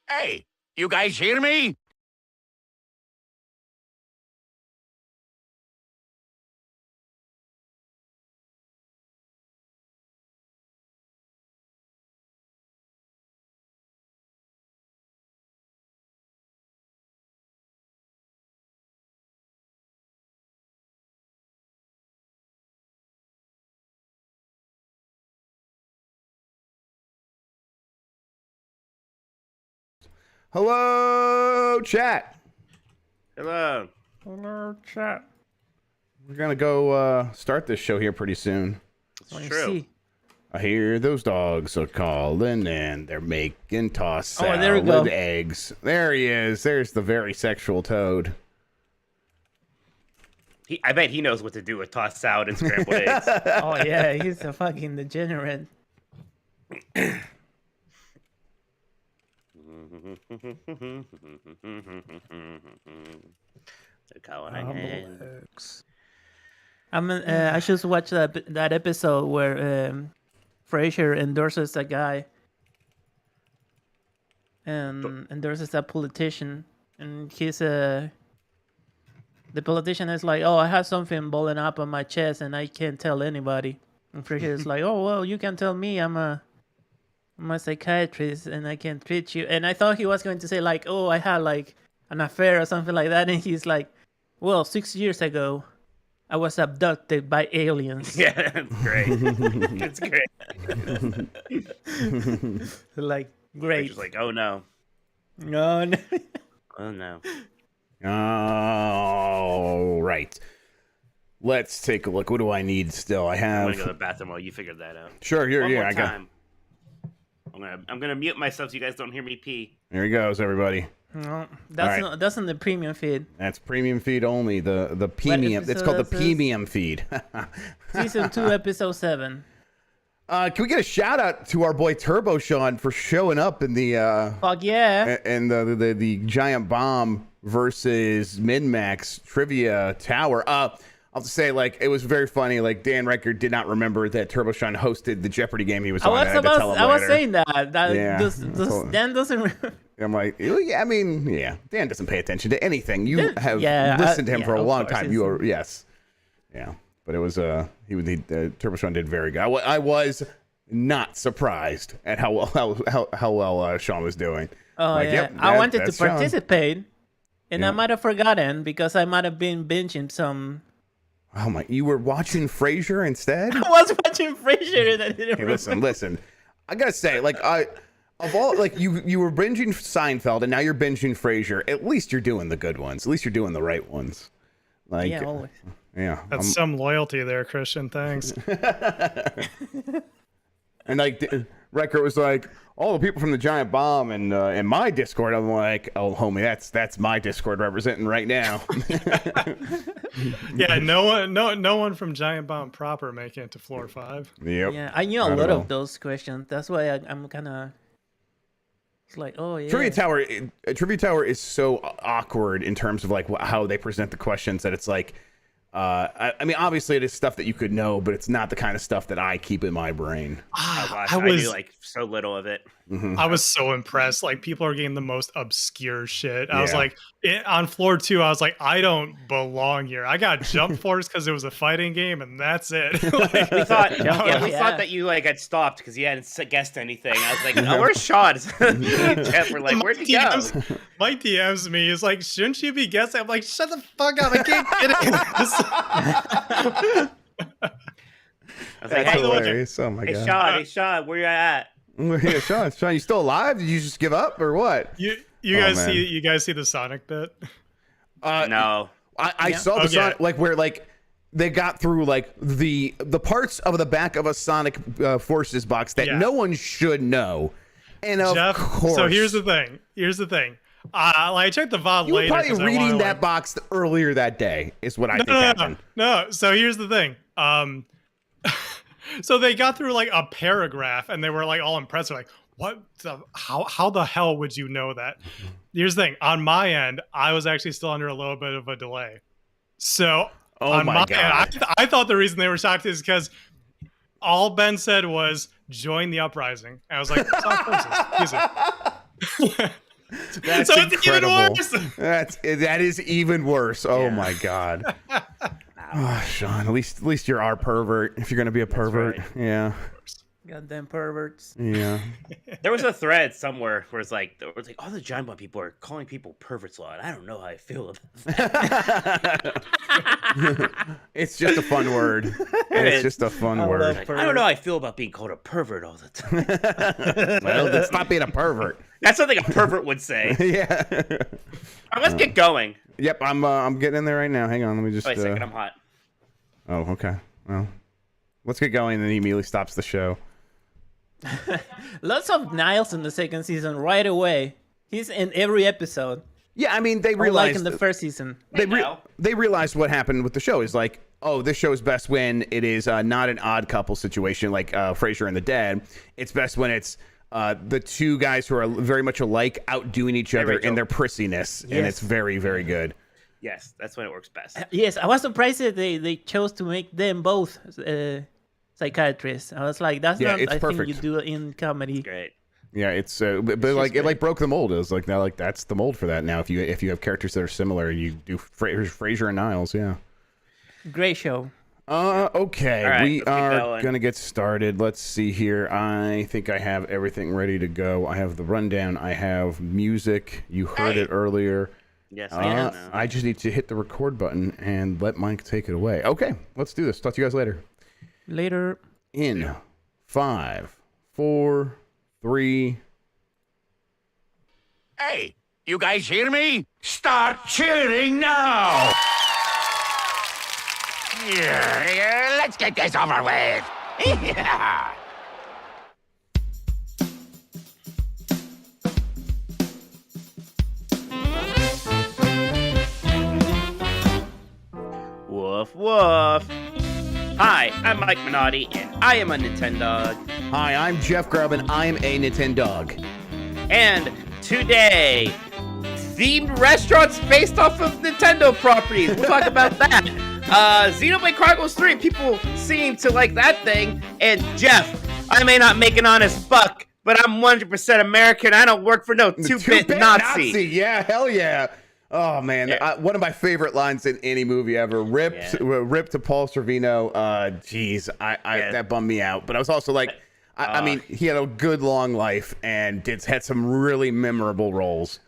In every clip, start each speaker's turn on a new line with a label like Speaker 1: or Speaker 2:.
Speaker 1: Hey, you guys hear me?
Speaker 2: Hello, chat.
Speaker 3: Hello.
Speaker 4: Hello, chat.
Speaker 2: We're gonna go start this show here pretty soon.
Speaker 3: It's true.
Speaker 2: I hear those dogs are calling and they're making toss salad
Speaker 4: there we go.
Speaker 2: eggs. There he is. There's the very sexual toad.
Speaker 3: I bet he knows what to do with tossed salad and scrambled eggs.
Speaker 4: Oh yeah, he's a fucking degenerate. I just watched that episode where Frasier endorses a guy and endorses a politician, and the politician is like, "Oh, I have something balling up on my chest, and I can't tell anybody." And Frasier is like, "Oh well, you can tell me. I'm a psychiatrist, and I can treat you." And I thought he was going to say like, "Oh, I had like an affair or something like that," and he's like, "Well, 6 years ago, I was abducted by aliens."
Speaker 3: Yeah, that's great. It's great.
Speaker 4: Like, great.
Speaker 3: Just like, oh no.
Speaker 4: No.
Speaker 3: Oh no.
Speaker 2: All right. Let's take a look. What do I need still? I
Speaker 3: I'm
Speaker 2: have.
Speaker 3: gonna go to the bathroom while you figure that out.
Speaker 2: Sure, here,
Speaker 3: One
Speaker 2: yeah,
Speaker 3: more
Speaker 2: I got.
Speaker 3: time. I'm gonna mute myself so you guys don't hear me pee.
Speaker 2: Here he goes, everybody.
Speaker 4: No, that's in the premium feed.
Speaker 2: That's premium feed only. The premium. It's called the premium feed.
Speaker 4: Season 2, episode 7.
Speaker 2: Can we get a shout out to our boy Turbo Sean for showing up in the
Speaker 4: Fuck yeah.
Speaker 2: and the giant bomb versus Min-Max trivia tower. I'll just say, like, it was very funny. Like, Dan Riker did not remember that Turbo Sean hosted the Jeopardy game he was on.
Speaker 4: I was saying that.
Speaker 2: Yeah,
Speaker 4: Dan doesn't remember.
Speaker 2: I'm like, yeah, I mean, yeah. Dan doesn't pay attention to anything. You have listened to him for a long time. You are, yes, yeah. But it was Turbo Sean did very good. I was not surprised at how well Sean was doing.
Speaker 4: Oh
Speaker 2: like,
Speaker 4: yeah,
Speaker 2: yep,
Speaker 4: I wanted to
Speaker 2: Sean.
Speaker 4: participate, and
Speaker 2: Yeah.
Speaker 4: I might have forgotten because I might have been binging some.
Speaker 2: Oh my! You were watching Frasier instead?
Speaker 4: I was watching Frasier and I didn't
Speaker 2: Hey, listen. I gotta say, like, of all, like, you were binging Seinfeld and now you're binging Frasier. At least you're doing the good ones. At least you're doing the right ones. Like,
Speaker 4: Yeah, always.
Speaker 2: Yeah.
Speaker 5: That's some loyalty there, Christian. Thanks.
Speaker 2: And like Riker was like, all the people from the Giant Bomb and in my Discord. I'm like, oh, homie, that's my Discord representing right now.
Speaker 5: Yeah, no one from Giant Bomb proper making it to floor 5.
Speaker 2: Yep.
Speaker 4: Yeah, I knew a
Speaker 2: Not
Speaker 4: lot
Speaker 2: at all.
Speaker 4: of those questions. That's why I'm kind of. It's like, oh yeah.
Speaker 2: Trivia Tower is so awkward in terms of like how they present the questions that it's like, I mean, obviously it is stuff that you could know, but it's not the kind of stuff that I keep in my brain.
Speaker 3: Oh gosh, I do like so little of it.
Speaker 2: Mm-hmm.
Speaker 5: I was so impressed. Like, people are getting the most obscure shit. I was
Speaker 2: Yeah.
Speaker 5: like, on floor 2, I was like, I don't belong here. I got jump force because it was a fighting game, and that's it. Like,
Speaker 3: We thought,
Speaker 4: Yeah,
Speaker 3: we
Speaker 4: yeah.
Speaker 3: thought that you like had stopped because you hadn't guessed anything. I was like, oh, where's Sean? Jeff, we're like, where'd he go?
Speaker 5: Mike DMs me. Is like, shouldn't you be guessing? I'm like, shut the fuck up. I can't get it.
Speaker 3: I was like,
Speaker 2: That's
Speaker 3: hey,
Speaker 2: hilarious. Oh my god.
Speaker 3: Hey Sean, where you at?
Speaker 2: Yeah, Sean, you still alive? Did you just give up or what?
Speaker 5: You
Speaker 2: Oh,
Speaker 5: guys
Speaker 2: man.
Speaker 5: see the Sonic bit?
Speaker 3: No.
Speaker 2: I saw the
Speaker 5: Okay.
Speaker 2: Sonic, like, where like they got through like the parts of the back of a Sonic Forces box that
Speaker 5: Yeah.
Speaker 2: no one should know. And of
Speaker 5: Jeff,
Speaker 2: course,
Speaker 5: so here's the thing. I checked the VOD
Speaker 2: you were
Speaker 5: later.
Speaker 2: probably
Speaker 5: 'cause I
Speaker 2: reading
Speaker 5: wanna,
Speaker 2: that
Speaker 5: like-
Speaker 2: box earlier that day. Is what I think
Speaker 5: No.
Speaker 2: happened.
Speaker 5: So here's the thing. So they got through like a paragraph and they were like all impressed. They're like, what the, how the hell would you know that? Here's the thing. On my end, I was actually still under a little bit of a delay. So on
Speaker 2: my
Speaker 5: my
Speaker 2: God.
Speaker 5: end, I thought the reason they were shocked is because all Ben said was join the uprising. And I was like, Sonic Forces. Easy.
Speaker 2: That's
Speaker 5: so
Speaker 2: incredible.
Speaker 5: it's even worse.
Speaker 2: That is even worse. Oh my god. Oh, Sean, at least you're our pervert. If you're gonna be a pervert,
Speaker 3: right.
Speaker 2: yeah.
Speaker 4: Goddamn perverts.
Speaker 2: Yeah.
Speaker 3: There was a thread somewhere where it's like all the Giant Bomb people are calling people perverts a lot. I don't know how I feel about that.
Speaker 2: It's just a fun word. It's just a fun word.
Speaker 3: Like, I don't know how I feel about being called a pervert all the time.
Speaker 2: Well, then stop being a pervert.
Speaker 3: That's something a pervert would say.
Speaker 2: Yeah.
Speaker 3: All right, let's get going.
Speaker 2: Yep, I'm getting in there right now. Hang on, let me just.
Speaker 3: Wait a second, I'm hot.
Speaker 2: Oh, okay. Well, let's get going, and then he immediately stops the show.
Speaker 4: Lots of Niles in the second season right away. He's in every episode.
Speaker 2: Yeah, I mean, they
Speaker 4: Like
Speaker 2: realized
Speaker 4: in the first season.
Speaker 2: they realized what happened with the show is like, oh, this show is best when it is not an odd couple situation like Frasier and the Dad. It's best when it's the two guys who are very much alike outdoing each other in their prissiness, and it's very, very good.
Speaker 3: Yes, that's when it works best.
Speaker 4: Yes, I was surprised that they chose to make them both psychiatrists. I was like, that's not
Speaker 2: it's
Speaker 4: I
Speaker 2: perfect.
Speaker 4: think you do in comedy.
Speaker 3: Great.
Speaker 2: Yeah, it's but like it like broke the mold. It was like now like that's the mold for that now. If you have characters that are similar, you do Frasier and Niles. Yeah.
Speaker 4: Great show.
Speaker 2: Okay,
Speaker 3: All right,
Speaker 2: we
Speaker 3: let's get
Speaker 2: are
Speaker 3: going.
Speaker 2: gonna get started. Let's see here. I think I have everything ready to go. I have the rundown. I have music. You heard it earlier.
Speaker 3: Yes, I know.
Speaker 2: I just need to hit the record button and let Mike take it away. Okay, let's do this. Talk to you guys later.
Speaker 4: Later.
Speaker 2: In 5, 4, 3.
Speaker 1: Hey, you guys hear me? Start cheering now! Yeah, let's get this over with. Yeah.
Speaker 3: Woof woof. Hi, I'm Mike Minotti, and I am a Nintendog.
Speaker 2: Hi, I'm Jeff Grubb, and I'm a Nintendog.
Speaker 3: And today, themed restaurants based off of Nintendo properties. We'll talk about that. Xenoblade Chronicles 3, people seem to like that thing. And Jeff, I may not make an honest buck, but I'm 100% American. I don't work for no two-bit Nazi.
Speaker 2: Yeah, hell yeah. Oh man, one of my favorite lines in any movie ever. Rip to Paul Sorvino. Jeez, that bummed me out. But I was also like, I mean, he had a good long life and had some really memorable roles.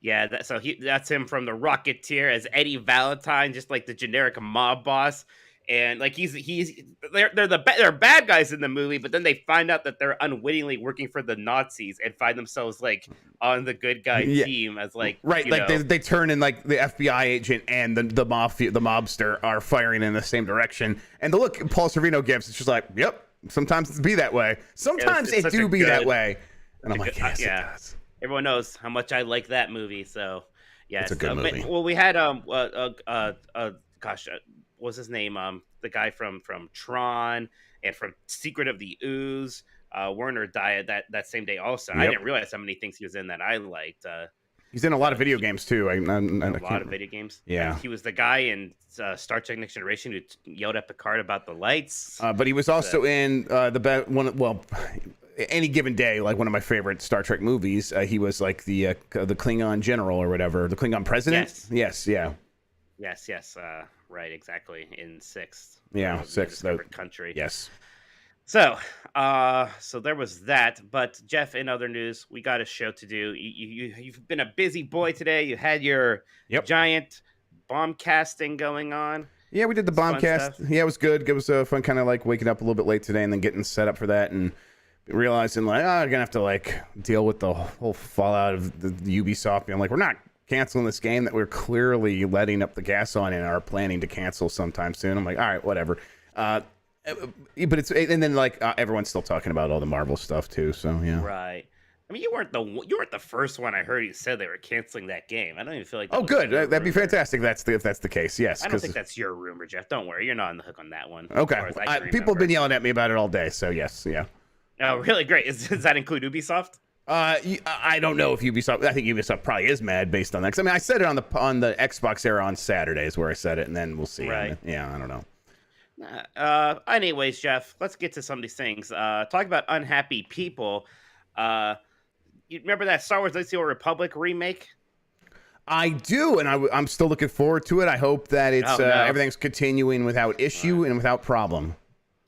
Speaker 3: Yeah, that's him from The Rocketeer as Eddie Valentine, just like the generic mob boss. And like they're bad guys in the movie, but then they find out that they're unwittingly working for the Nazis and find themselves like on the good guy team as like
Speaker 2: they turn in like the FBI agent and the mobster are firing in the same direction. And the look Paul Sorvino gives, it's just like, yep, sometimes it be that way. Sometimes it do be that way. And I'm like, yes, it does.
Speaker 3: Everyone knows how much I like that movie, so yeah,
Speaker 2: it's a good movie.
Speaker 3: Well, we had what's his name? The guy from Tron and from Secret of the Ooze. Werner died that same day. Also, I didn't realize how many things he was in that I liked.
Speaker 2: He's in a lot of video games too. A
Speaker 3: lot of video games.
Speaker 2: Yeah,
Speaker 3: and he was the guy in Star Trek: Next Generation who yelled at Picard about the lights.
Speaker 2: But he was also in Any Given Day, like one of my favorite Star Trek movies. He was like the Klingon general or whatever, the Klingon president. Yes.
Speaker 3: Right, exactly. In 6th.
Speaker 2: Yeah, 6th.
Speaker 3: Country.
Speaker 2: Yes.
Speaker 3: So there was that. But Jeff, in other news, we got a show to do. You've been a busy boy today. You had your giant bomb casting going on.
Speaker 2: Yeah, we did the bomb cast. Yeah, it was good. It was fun, kind of like waking up a little bit late today and then getting set up for that and realizing like, I'm gonna have to like deal with the whole fallout of the Ubisoft being like, we're not canceling this game that we're clearly letting up the gas on and are planning to cancel sometime soon. I'm like, all right, whatever. But it's and then like everyone's still talking about all the Marvel stuff too. So yeah,
Speaker 3: right. I mean, you weren't the first one I heard who said they were canceling that game. I don't even feel like.
Speaker 2: Oh, good. That'd be fantastic. If that's the case. Yes.
Speaker 3: I don't think that's your rumor, Jeff. Don't worry, you're not on the hook on that one.
Speaker 2: Okay. People have been yelling at me about it all day. So yes, yeah.
Speaker 3: Oh, really? Great. Does that include Ubisoft?
Speaker 2: I don't know if Ubisoft. I think Ubisoft probably is mad based on that. 'Cause, I mean, I said it on the Xbox era on Saturdays where I said it, and then we'll see.
Speaker 3: Right.
Speaker 2: Yeah, I don't know.
Speaker 3: Anyways, Jeff, let's get to some of these things. Talk about unhappy people. you remember that Star Wars: Knights of the Old Republic remake?
Speaker 2: I do, and I'm still looking forward to it. I hope that everything's continuing without issue and without problem.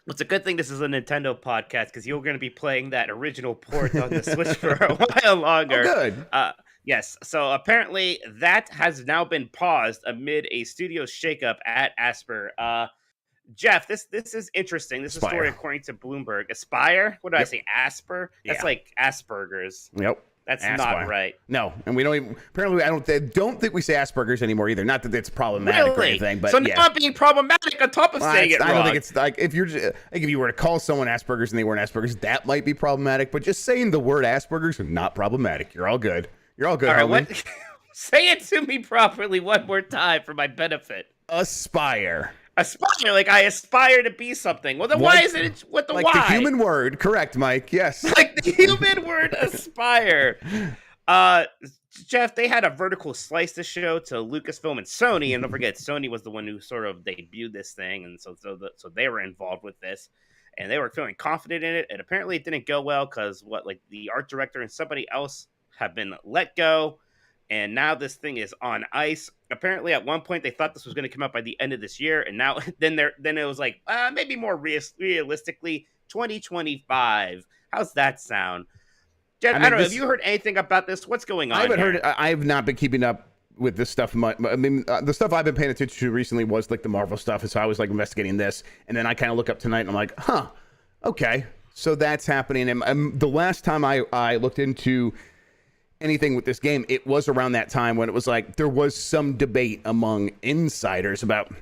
Speaker 3: It's a good thing this is a Nintendo podcast because you're going to be playing that original port on the Switch for a while longer.
Speaker 2: Oh, good.
Speaker 3: Yes. So apparently that has now been paused amid a studio shakeup at Asper. Jeff, this is interesting. This is a story according to Bloomberg. Aspire? What did I say? Asper? That's like Asperger's.
Speaker 2: Yep.
Speaker 3: That's not right.
Speaker 2: No, and we don't even. Apparently, I don't think we say Asperger's anymore either. Not that it's problematic or anything, but
Speaker 3: so not being problematic on top of saying it wrong.
Speaker 2: I don't think it's like if you were to call someone Asperger's and they weren't Asperger's, that might be problematic. But just saying the word Asperger's is not problematic. You're all good. You're all good. All right,
Speaker 3: say it to me properly one more time for my benefit.
Speaker 2: Aspire.
Speaker 3: Aspire, like I aspire to be something. Well, then why is it with the
Speaker 2: like
Speaker 3: Y?
Speaker 2: Like the human word, correct, Mike? Yes.
Speaker 3: Like the human word, aspire. Jeff, they had a vertical slice to show to Lucasfilm and Sony, and don't forget, Sony was the one who sort of debuted this thing, and so they were involved with this, and they were feeling confident in it. And apparently, it didn't go well because the art director and somebody else have been let go. And now this thing is on ice. Apparently, at one point, they thought this was going to come out by the end of this year. And now, then it was like, maybe more realistically, 2025. How's that sound? Jeff, I don't know. Have you heard anything about this? What's going on?
Speaker 2: I haven't heard it. I have not been keeping up with this stuff much. I mean, the stuff I've been paying attention to recently was like the Marvel stuff. And so I was like investigating this. And then I kind of look up tonight and I'm like, okay. So that's happening. And the last time I looked into anything with this game, it was around that time when it was like there was some debate among insiders about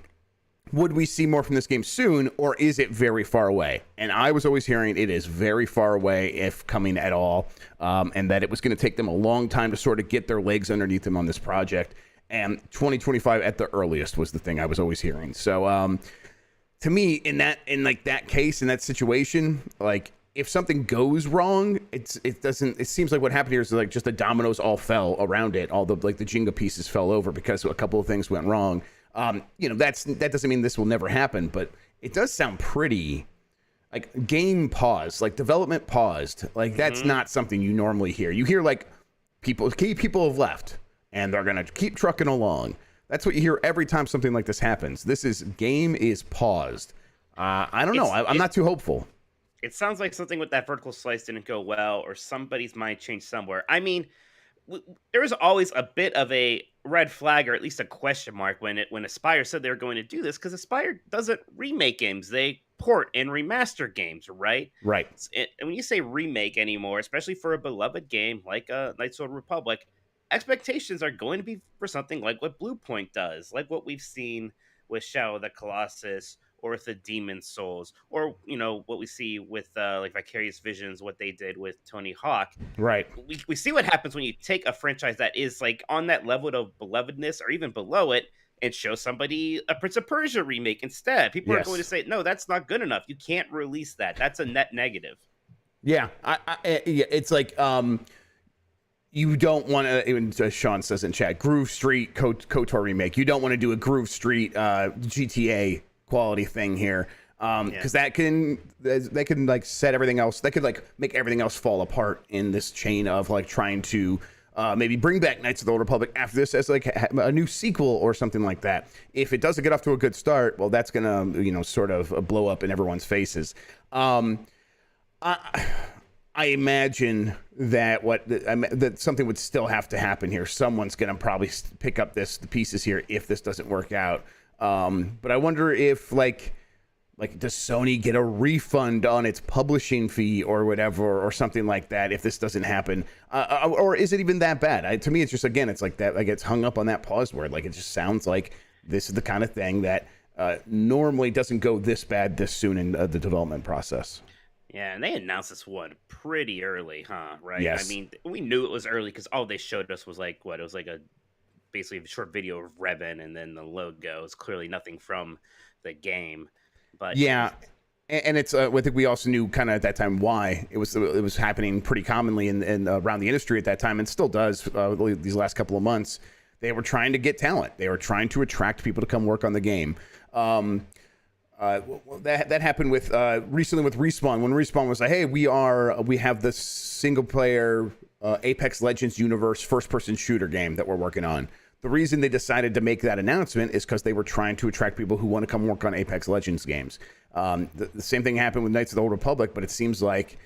Speaker 2: would we see more from this game soon or is it very far away? And I was always hearing it is very far away, if coming at all, and that it was going to take them a long time to sort of get their legs underneath them on this project. And 2025 at the earliest was the thing I was always hearing. So to me, in that case, in that situation, like, if something goes wrong, it seems like what happened here is like just the dominoes all fell around it. All the Jenga pieces fell over because a couple of things went wrong. That doesn't mean this will never happen, but it does sound pretty like game paused, like development paused. Like that's not something you normally hear. You hear like people have left and they're going to keep trucking along. That's what you hear every time something like this happens. Game is paused. I don't know. I'm not too hopeful.
Speaker 3: It sounds like something with that vertical slice didn't go well, or somebody's mind changed somewhere. I mean, there was always a bit of a red flag, or at least a question mark, when Aspire said they were going to do this, because Aspire doesn't remake games; they port and remaster games, right?
Speaker 2: Right.
Speaker 3: And when you say remake anymore, especially for a beloved game like Knights of the Republic, expectations are going to be for something like what Bluepoint does, like what we've seen with Shadow of the Colossus, or with the Demon Souls, or what we see with like Vicarious Visions, what they did with Tony Hawk.
Speaker 2: Right.
Speaker 3: We see what happens when you take a franchise that is like on that level of belovedness, or even below it, and show somebody a Prince of Persia remake instead. People are going to say, no, that's not good enough. You can't release that. That's a net negative.
Speaker 2: Yeah, it's like you don't want to, even as Sean says in chat, Groove Street KOTOR remake. You don't want to do a Groove Street GTA quality thing here, because that can like set everything else. That could like make everything else fall apart in this chain of like trying to maybe bring back Knights of the Old Republic after this as like a new sequel or something like that. If it doesn't get off to a good start, well, that's gonna sort of blow up in everyone's faces. I imagine that that something would still have to happen here. Someone's gonna probably pick up the pieces here if this doesn't work out. But I wonder if like does Sony get a refund on its publishing fee or whatever, or something like that if this doesn't happen, or is it even that bad? To me, it's just, again, it's like that, like it's hung up on that pause word. Like it just sounds like this is the kind of thing that normally doesn't go this bad this soon in the development process.
Speaker 3: Yeah, and they announced this one pretty early, huh? Right?
Speaker 2: Yes.
Speaker 3: I mean, we knew it was early because all they showed us was like what? It was like basically a short video of Revan and then the logo. It's clearly nothing from the game. But
Speaker 2: yeah, and it's I think we also knew kind of at that time why it was happening pretty commonly in around the industry at that time, and still does these last couple of months. They were trying to get talent. They were trying to attract people to come work on the game. That happened with recently with Respawn, when Respawn was like, hey, we have this single player Apex Legends universe first-person shooter game that we're working on. The reason they decided to make that announcement is because they were trying to attract people who want to come work on Apex Legends games. The same thing happened with Knights of the Old Republic, but it seems like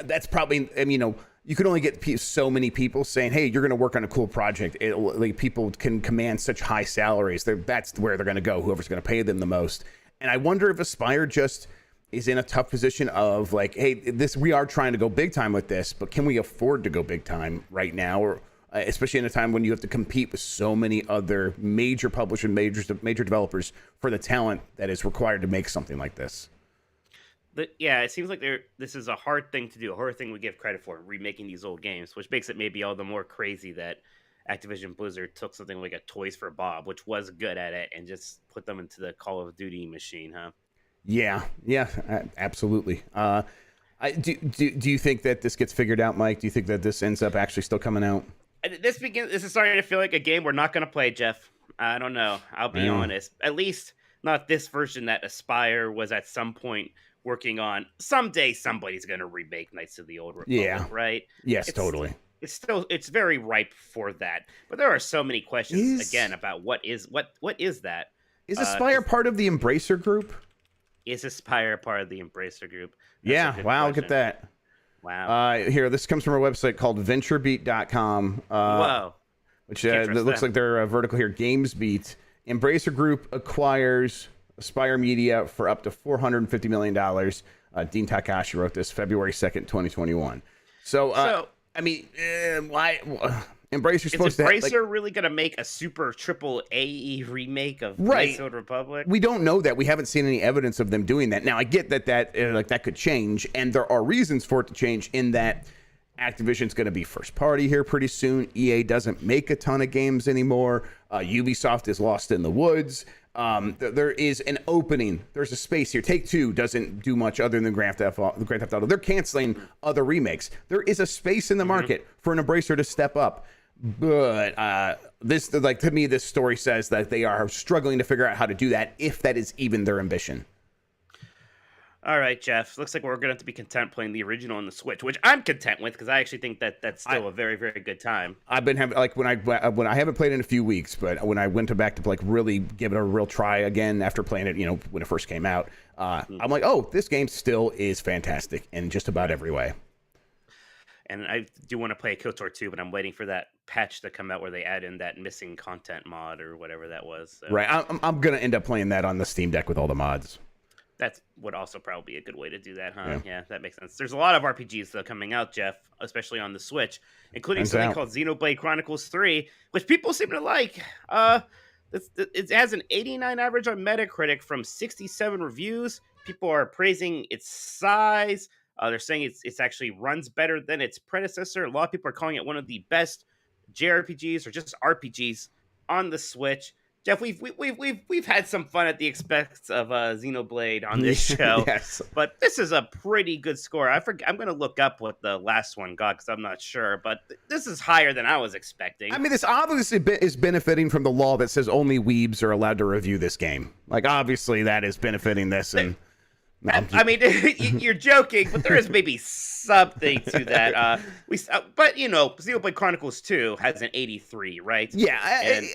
Speaker 2: that's probably, I mean, you can only get so many people saying, hey, you're going to work on a cool project. Like, people can command such high salaries. That's where they're going to go, whoever's going to pay them the most. And I wonder if Aspyr just is in a tough position of like, hey, we are trying to go big time with this, but can we afford to go big time right now? Or especially in a time when you have to compete with so many other major publishers, major developers for the talent that is required to make something like this.
Speaker 3: Yeah, it seems like this is a hard thing to do, a hard thing we give credit for, remaking these old games, which makes it maybe all the more crazy that Activision Blizzard took something like a Toys for Bob, which was good at it, and just put them into the Call of Duty machine, huh? Yeah,
Speaker 2: absolutely. Do you think that this gets figured out, Mike? Do you think that this ends up actually still coming out?
Speaker 3: This is starting to feel like a game we're not going to play, Jeff. I don't know. I'll be honest. At least not this version that Aspyr was at some point working on. Someday somebody's going to remake Knights of the Old Republic, right?
Speaker 2: Yes, totally.
Speaker 3: It's very ripe for that. But there are so many questions again about what is that?
Speaker 2: Is Aspyr part of the Embracer Group?
Speaker 3: Is Aspyr part of the Embracer Group?
Speaker 2: Wow, question. Look at that.
Speaker 3: Wow.
Speaker 2: Here, this comes from a website called venturebeat.com.
Speaker 3: Whoa.
Speaker 2: Which looks like they're vertical here. GamesBeat. Embracer Group acquires Aspyr Media for up to $450 million. Dean Takahashi wrote this February 2nd, 2021. So I mean, why... Embracer's supposed to
Speaker 3: Embracer really going to make a super triple AE remake of Knights of the Old Republic?
Speaker 2: We don't know that. We haven't seen any evidence of them doing that. Now, I get that could change, and there are reasons for it to change in that Activision's going to be first party here pretty soon. EA doesn't make a ton of games anymore. Ubisoft is lost in the woods. There is an opening. There's a space here. Take-Two doesn't do much other than Grand Theft Auto. They're canceling other remakes. There is a space in the market for an Embracer to step up. But to me, this story says that they are struggling to figure out how to do that, if that is even their ambition.
Speaker 3: All right, Jeff. Looks like we're going to have to be content playing the original on the Switch, which I'm content with because I actually think that that's still a very, very good time.
Speaker 2: I've been having when I haven't played in a few weeks, but when I went back to really give it a real try again after playing it, when it first came out, I'm like, oh, this game still is fantastic in just about every way.
Speaker 3: And I do want to play KOTOR 2, but I'm waiting for that patch to come out where they add in that missing content mod or whatever that was. So.
Speaker 2: Right. I'm going to end up playing that on the Steam Deck with all the mods.
Speaker 3: That would also probably be a good way to do that, huh? Yeah, that makes sense. There's a lot of RPGs, though, coming out, Jeff, especially on the Switch, including something called Xenoblade Chronicles 3, which people seem to like. It has an 89 average on Metacritic from 67 reviews. People are praising its size. They're saying it's actually runs better than its predecessor. A lot of people are calling it one of the best JRPGs or just RPGs on the Switch. Jeff, we've had some fun at the expense of Xenoblade on this show, but this is a pretty good score. I'm going to look up what the last one got because I'm not sure, but this is higher than I was expecting.
Speaker 2: I mean, this obviously is benefiting from the law that says only weebs are allowed to review this game. Like, obviously, that is benefiting this. And
Speaker 3: I mean, you're joking, but there is maybe something to that. But Xenoblade Chronicles 2 has an 83, right?
Speaker 2: Yeah,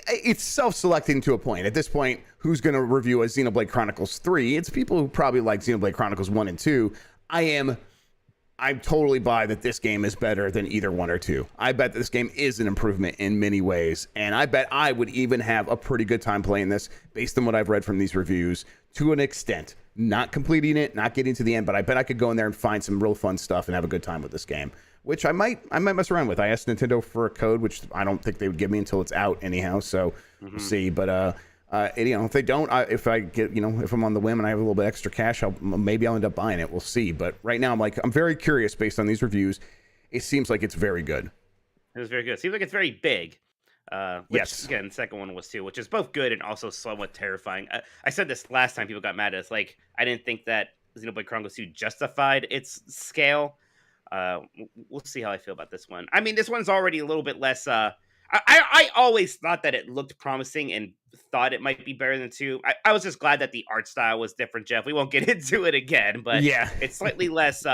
Speaker 2: it's self-selecting to a point. At this point, who's going to review a Xenoblade Chronicles 3? It's people who probably like Xenoblade Chronicles 1 and 2. I totally buy that this game is better than either 1 or 2. I bet this game is an improvement in many ways, and I bet I would even have a pretty good time playing this based on what I've read from these reviews to an extent. Not completing it, not getting to the end, but I bet I could go in there and find some real fun stuff and have a good time with this game, which I might mess around with. I asked Nintendo for a code, which I don't think they would give me until it's out anyhow, so we'll see. But if they don't, if I get, if I'm on the whim and I have a little bit extra cash, maybe I'll end up buying it. We'll see. But right now, I'm very curious based on these reviews. It seems like it's very good.
Speaker 3: It was very good. It seems like it's very big.
Speaker 2: Yes.
Speaker 3: Again, the second one was too, which is both good and also somewhat terrifying. I said this last time people got mad at us. Like, I didn't think that Xenoblade Chronicles 2 justified its scale. We'll see how I feel about this one. I mean, this one's already a little bit less. I always thought that it looked promising and thought it might be better than 2. I was just glad that the art style was different, Jeff. We won't get into it again, but
Speaker 2: yeah,
Speaker 3: it's slightly less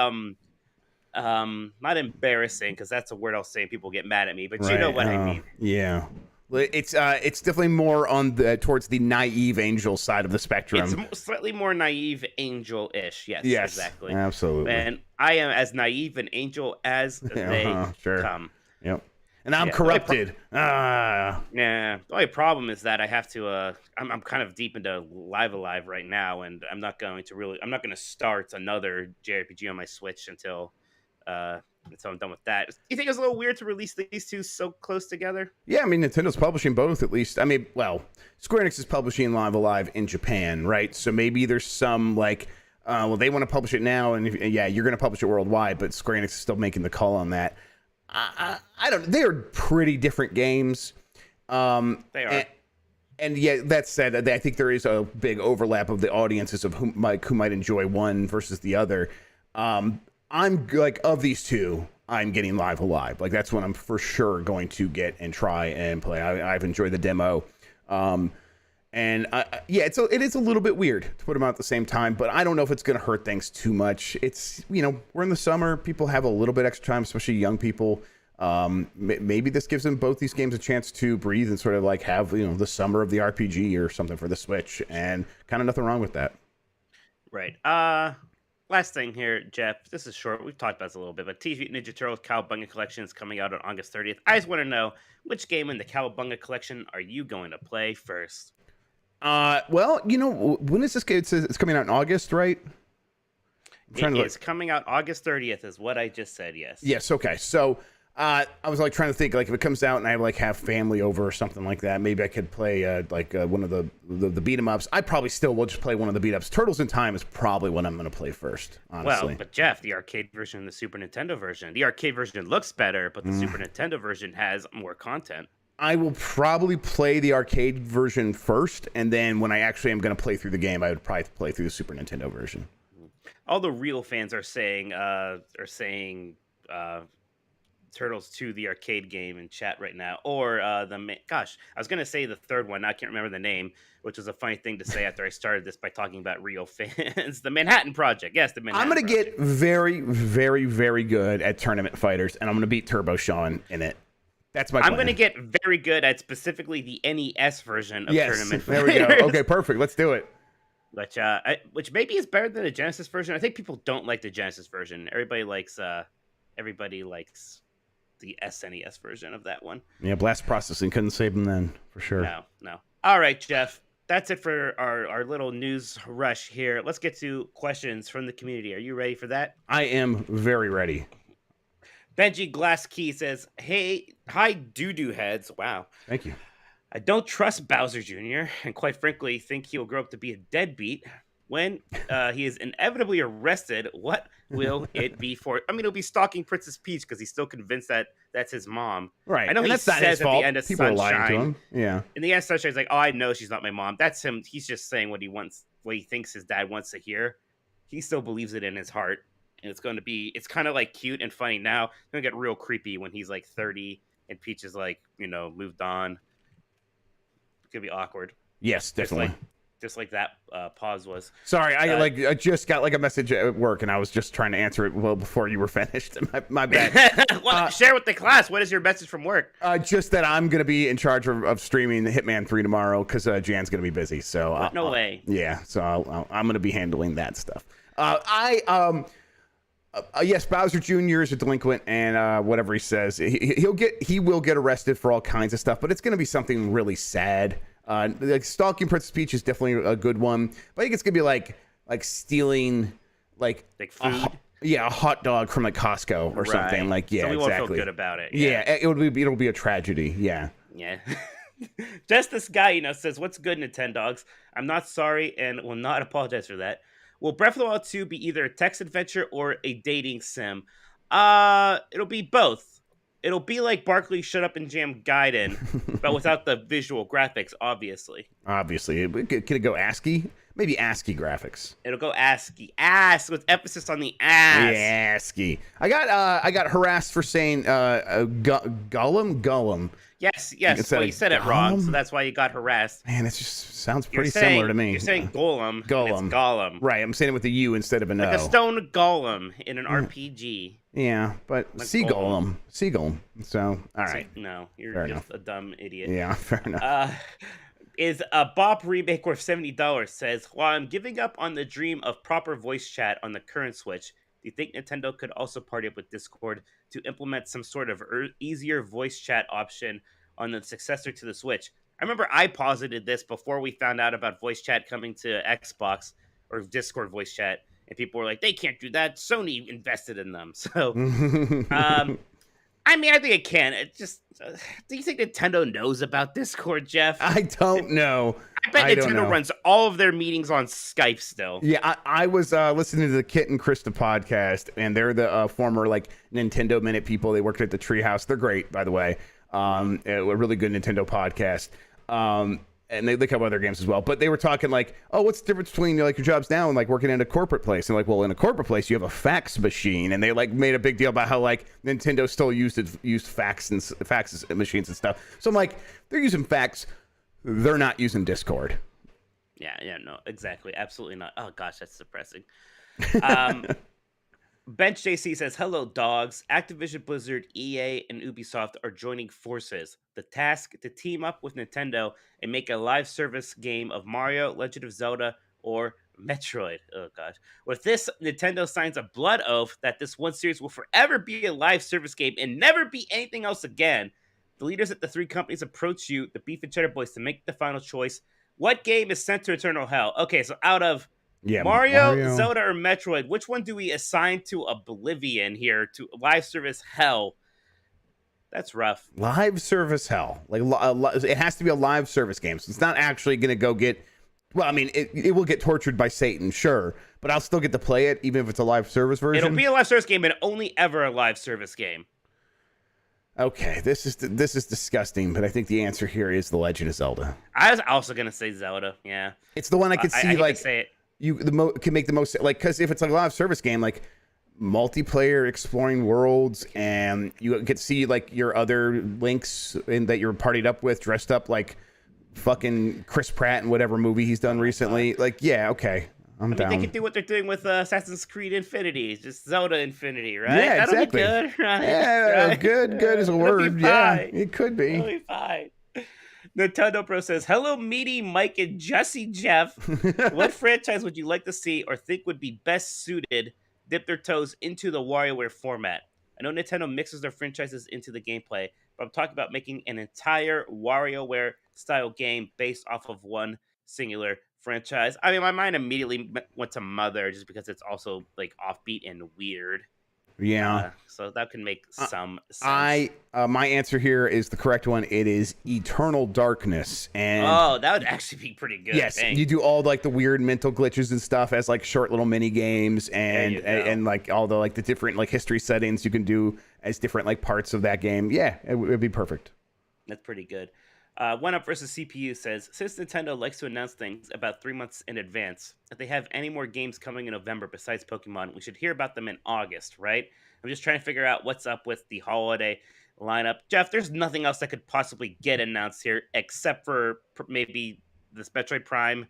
Speaker 3: not embarrassing because that's a word I'll say and people get mad at me, but you know what I mean.
Speaker 2: Yeah. It's definitely more on towards the naive angel side of the spectrum.
Speaker 3: It's slightly more naive angel-ish. Yes, exactly.
Speaker 2: Absolutely.
Speaker 3: And I am as naive an angel as they come.
Speaker 2: Yep. And I'm corrupted.
Speaker 3: Yeah. The only problem is that I have to. I'm kind of deep into Live Alive right now, and I'm not going to start another JRPG on my Switch until I'm done with that. Do you think it's a little weird to release these two so close together?
Speaker 2: Yeah, I mean, Nintendo's publishing both, at least. I mean, well, Square Enix is publishing Live Alive in Japan, right? So maybe there's some, like, they want to publish it now, and you're going to publish it worldwide, but Square Enix is still making the call on that. I don't know. They are pretty different games.
Speaker 3: They are.
Speaker 2: And yeah, that said, I think there is a big overlap of the audiences of who might enjoy one versus the other. I'm like, of these two, I'm getting Live Alive. Like, that's what I'm for sure going to get and try and play. I've enjoyed the demo. And it is a little bit weird to put them out at the same time, but I don't know if it's going to hurt things too much. It's, we're in the summer. People have a little bit extra time, especially young people. Maybe this gives them both these games a chance to breathe and sort of like have, the summer of the RPG or something for the Switch, and kind of nothing wrong with that.
Speaker 3: Right. Last thing here, Jeff. This is short. We've talked about this a little bit, but Teenage Mutant Ninja Turtles Cowabunga Collection is coming out on August 30th. I just want to know, which game in the Cowabunga Collection are you going to play first?
Speaker 2: Well, when is this game? It's coming out in August, right?
Speaker 3: It's coming out August 30th is what I just said, yes.
Speaker 2: Yes, okay. So, I was like trying to think, like, if it comes out and I like have family over or something like that, maybe I could play one of the beat 'em ups. I probably still will just play one of the beat ups. Turtles in Time is probably what I'm going to play first, honestly.
Speaker 3: Well, but Jeff, the arcade version and the Super Nintendo version. The arcade version looks better, but the Super Nintendo version has more content.
Speaker 2: I will probably play the arcade version first, and then when I actually am going to play through the game, I would probably play through the Super Nintendo version.
Speaker 3: All the real fans are saying Turtles 2, the arcade game, in chat right now, or I was gonna say the third one. I can't remember the name, which was a funny thing to say after I started this by talking about real fans. The Manhattan Project, yes, the Manhattan.
Speaker 2: I'm gonna get very, very, very good at tournament fighters, and I'm gonna beat Turbo Sean in it. That's my plan.
Speaker 3: I'm gonna get very good at specifically the NES version of tournament
Speaker 2: there
Speaker 3: fighters.
Speaker 2: We go. Okay, perfect. Let's do it.
Speaker 3: Which maybe is better than the Genesis version. I think people don't like the Genesis version. Everybody likes the SNES version of that one.
Speaker 2: Yeah, blast processing couldn't save them then, for sure.
Speaker 3: No. All right, Jeff. That's it for our little news rush here. Let's get to questions from the community. Are you ready for that?
Speaker 2: I am very ready.
Speaker 3: Benji Glasskey says, hi, doo-doo heads. Wow.
Speaker 2: Thank you.
Speaker 3: I don't trust Bowser Jr., and quite frankly, think he'll grow up to be a deadbeat. When he is inevitably arrested, what will it be for? I mean, it'll be stalking Princess Peach because he's still convinced that that's his mom.
Speaker 2: Right.
Speaker 3: I know
Speaker 2: and
Speaker 3: he
Speaker 2: that's not
Speaker 3: says
Speaker 2: his
Speaker 3: at
Speaker 2: fault.
Speaker 3: the end of
Speaker 2: People
Speaker 3: Sunshine.
Speaker 2: are lying to him. Yeah.
Speaker 3: In the end of Sunshine, he's like, oh, I know she's not my mom. That's him. He's just saying what he wants, what he thinks his dad wants to hear. He still believes it in his heart. And it's kind of like cute and funny now. It's going to get real creepy when he's like 30 and Peach is like, moved on. It's going to be awkward.
Speaker 2: Yes, definitely.
Speaker 3: Just like that pause was.
Speaker 2: Sorry, I just got like a message at work, and I was just trying to answer it well before you were finished. My bad.
Speaker 3: Share with the class. What is your message from work?
Speaker 2: Just that I'm going to be in charge of streaming Hitman 3 tomorrow because Jan's going to be busy. So
Speaker 3: no way.
Speaker 2: Yeah, so I'm going to be handling that stuff. Yes, Bowser Jr. is a delinquent, and whatever he says, he will get arrested for all kinds of stuff, but it's going to be something really sad. Like stalking Princess Peach is definitely a good one, but I think it's gonna be like stealing like
Speaker 3: food.
Speaker 2: A hot dog from like Costco or something. Like
Speaker 3: so we
Speaker 2: exactly.
Speaker 3: won't feel good about it.
Speaker 2: Yeah, it'll be a tragedy. Yeah.
Speaker 3: Just this guy, says, "What's good, Nintendogs? I'm not sorry and will not apologize for that. Will Breath of the Wild 2 be either a text adventure or a dating sim? It'll be both. It'll be like Barkley Shut Up and Jam Gaiden, but without the visual graphics, obviously.
Speaker 2: Could it go ASCII? Maybe ASCII graphics.
Speaker 3: It'll go ASCII. Ass with emphasis on the ass.
Speaker 2: Yeah, ASCII. I got harassed for saying Gollum.
Speaker 3: Yes. Well, you said it wrong, so that's why you got harassed.
Speaker 2: Man, it just sounds pretty similar to me.
Speaker 3: You're saying golem.
Speaker 2: Golem.
Speaker 3: And it's golem.
Speaker 2: Right, I'm saying it with a U instead of an O.
Speaker 3: Like a stone golem in an RPG.
Speaker 2: Yeah, but
Speaker 3: Like
Speaker 2: sea golem. So, all right.
Speaker 3: No, you're just a dumb idiot.
Speaker 2: Yeah, fair enough.
Speaker 3: Is a Bob Remake worth $70 says, while I'm giving up on the dream of proper voice chat on the current Switch, do you think Nintendo could also party up with Discord to implement some sort of easier voice chat option on the successor to the Switch? I remember I posited this before we found out about voice chat coming to Xbox or Discord voice chat, and people were like, they can't do that. Sony invested in them. So, I mean, I think it can. It just, do you think Nintendo knows about Discord, Jeff?
Speaker 2: I don't know.
Speaker 3: I bet Nintendo runs all of their meetings on Skype still.
Speaker 2: Yeah, I was listening to the Kit and Krista podcast, and they're the former like Nintendo Minute people. They worked at the Treehouse. They're great, by the way. A really good Nintendo podcast. And they cover other games as well. But they were talking like, oh, what's the difference between like your jobs now and like working in a corporate place? And like, well, in a corporate place, you have a fax machine, and they like made a big deal about how like Nintendo still used fax machines and stuff. So I'm like, they're using fax, they're not using Discord.
Speaker 3: Yeah, no, exactly, absolutely not. Oh gosh, that's depressing. Bench JC says, hello, dogs. Activision Blizzard, EA, and Ubisoft are joining forces. The task to team up with Nintendo and make a live service game of Mario, Legend of Zelda, or Metroid. Oh, gosh. With this, Nintendo signs a blood oath that this one series will forever be a live service game and never be anything else again. The leaders at the three companies approach you, the Beef and Cheddar Boys, to make the final choice. What game is sent to Eternal Hell? Okay, so out of Mario, Zelda, or Metroid, which one do we assign to Oblivion here, to live service hell? That's rough.
Speaker 2: Live service hell. Like it has to be a live service game. So it's not actually going to go get... Well, I mean, it will get tortured by Satan, sure. But I'll still get to play it, even if it's a live service version.
Speaker 3: It'll be a live service game, and only ever a live service game.
Speaker 2: Okay, this is disgusting, but I think the answer here is The Legend of Zelda.
Speaker 3: I was also going to say Zelda, yeah.
Speaker 2: It's the one I could see,
Speaker 3: I
Speaker 2: like...
Speaker 3: say it.
Speaker 2: You can make the most, like, because if it's like a live service game, like multiplayer exploring worlds, and you get to see like your other links that you're partied up with, dressed up like fucking Chris Pratt in whatever movie he's done recently. Like, yeah, okay, I'm down.
Speaker 3: They can do what they're doing with Assassin's Creed Infinity, just Zelda Infinity, right?
Speaker 2: Yeah, exactly.
Speaker 3: That'll be good, right?
Speaker 2: Yeah,
Speaker 3: right?
Speaker 2: good is a word. Yeah, it could be.
Speaker 3: It'll be fine. Nintendo Pro says, hello, Meaty, Mike, and Jesse Jeff. What franchise would you like to see or think would be best suited dip their toes into the Warioware format? I know Nintendo mixes their franchises into the gameplay, but I'm talking about making an entire Warioware-style game based off of one singular franchise. I mean, my mind immediately went to Mother just because it's also like offbeat and weird.
Speaker 2: Yeah.
Speaker 3: So that can make some sense.
Speaker 2: My answer here is the correct one. It is Eternal Darkness. And
Speaker 3: that would actually be pretty good.
Speaker 2: Yes, you do all like the weird mental glitches and stuff as like short little mini games, and like all the like the different like history settings you can do as different like parts of that game. Yeah, it would be perfect.
Speaker 3: That's pretty good. One Up versus CPU says, since Nintendo likes to announce things about 3 months in advance, if they have any more games coming in November besides Pokemon, we should hear about them in August, right? I'm just trying to figure out what's up with the holiday lineup. Jeff, there's nothing else that could possibly get announced here except for maybe this Metroid Prime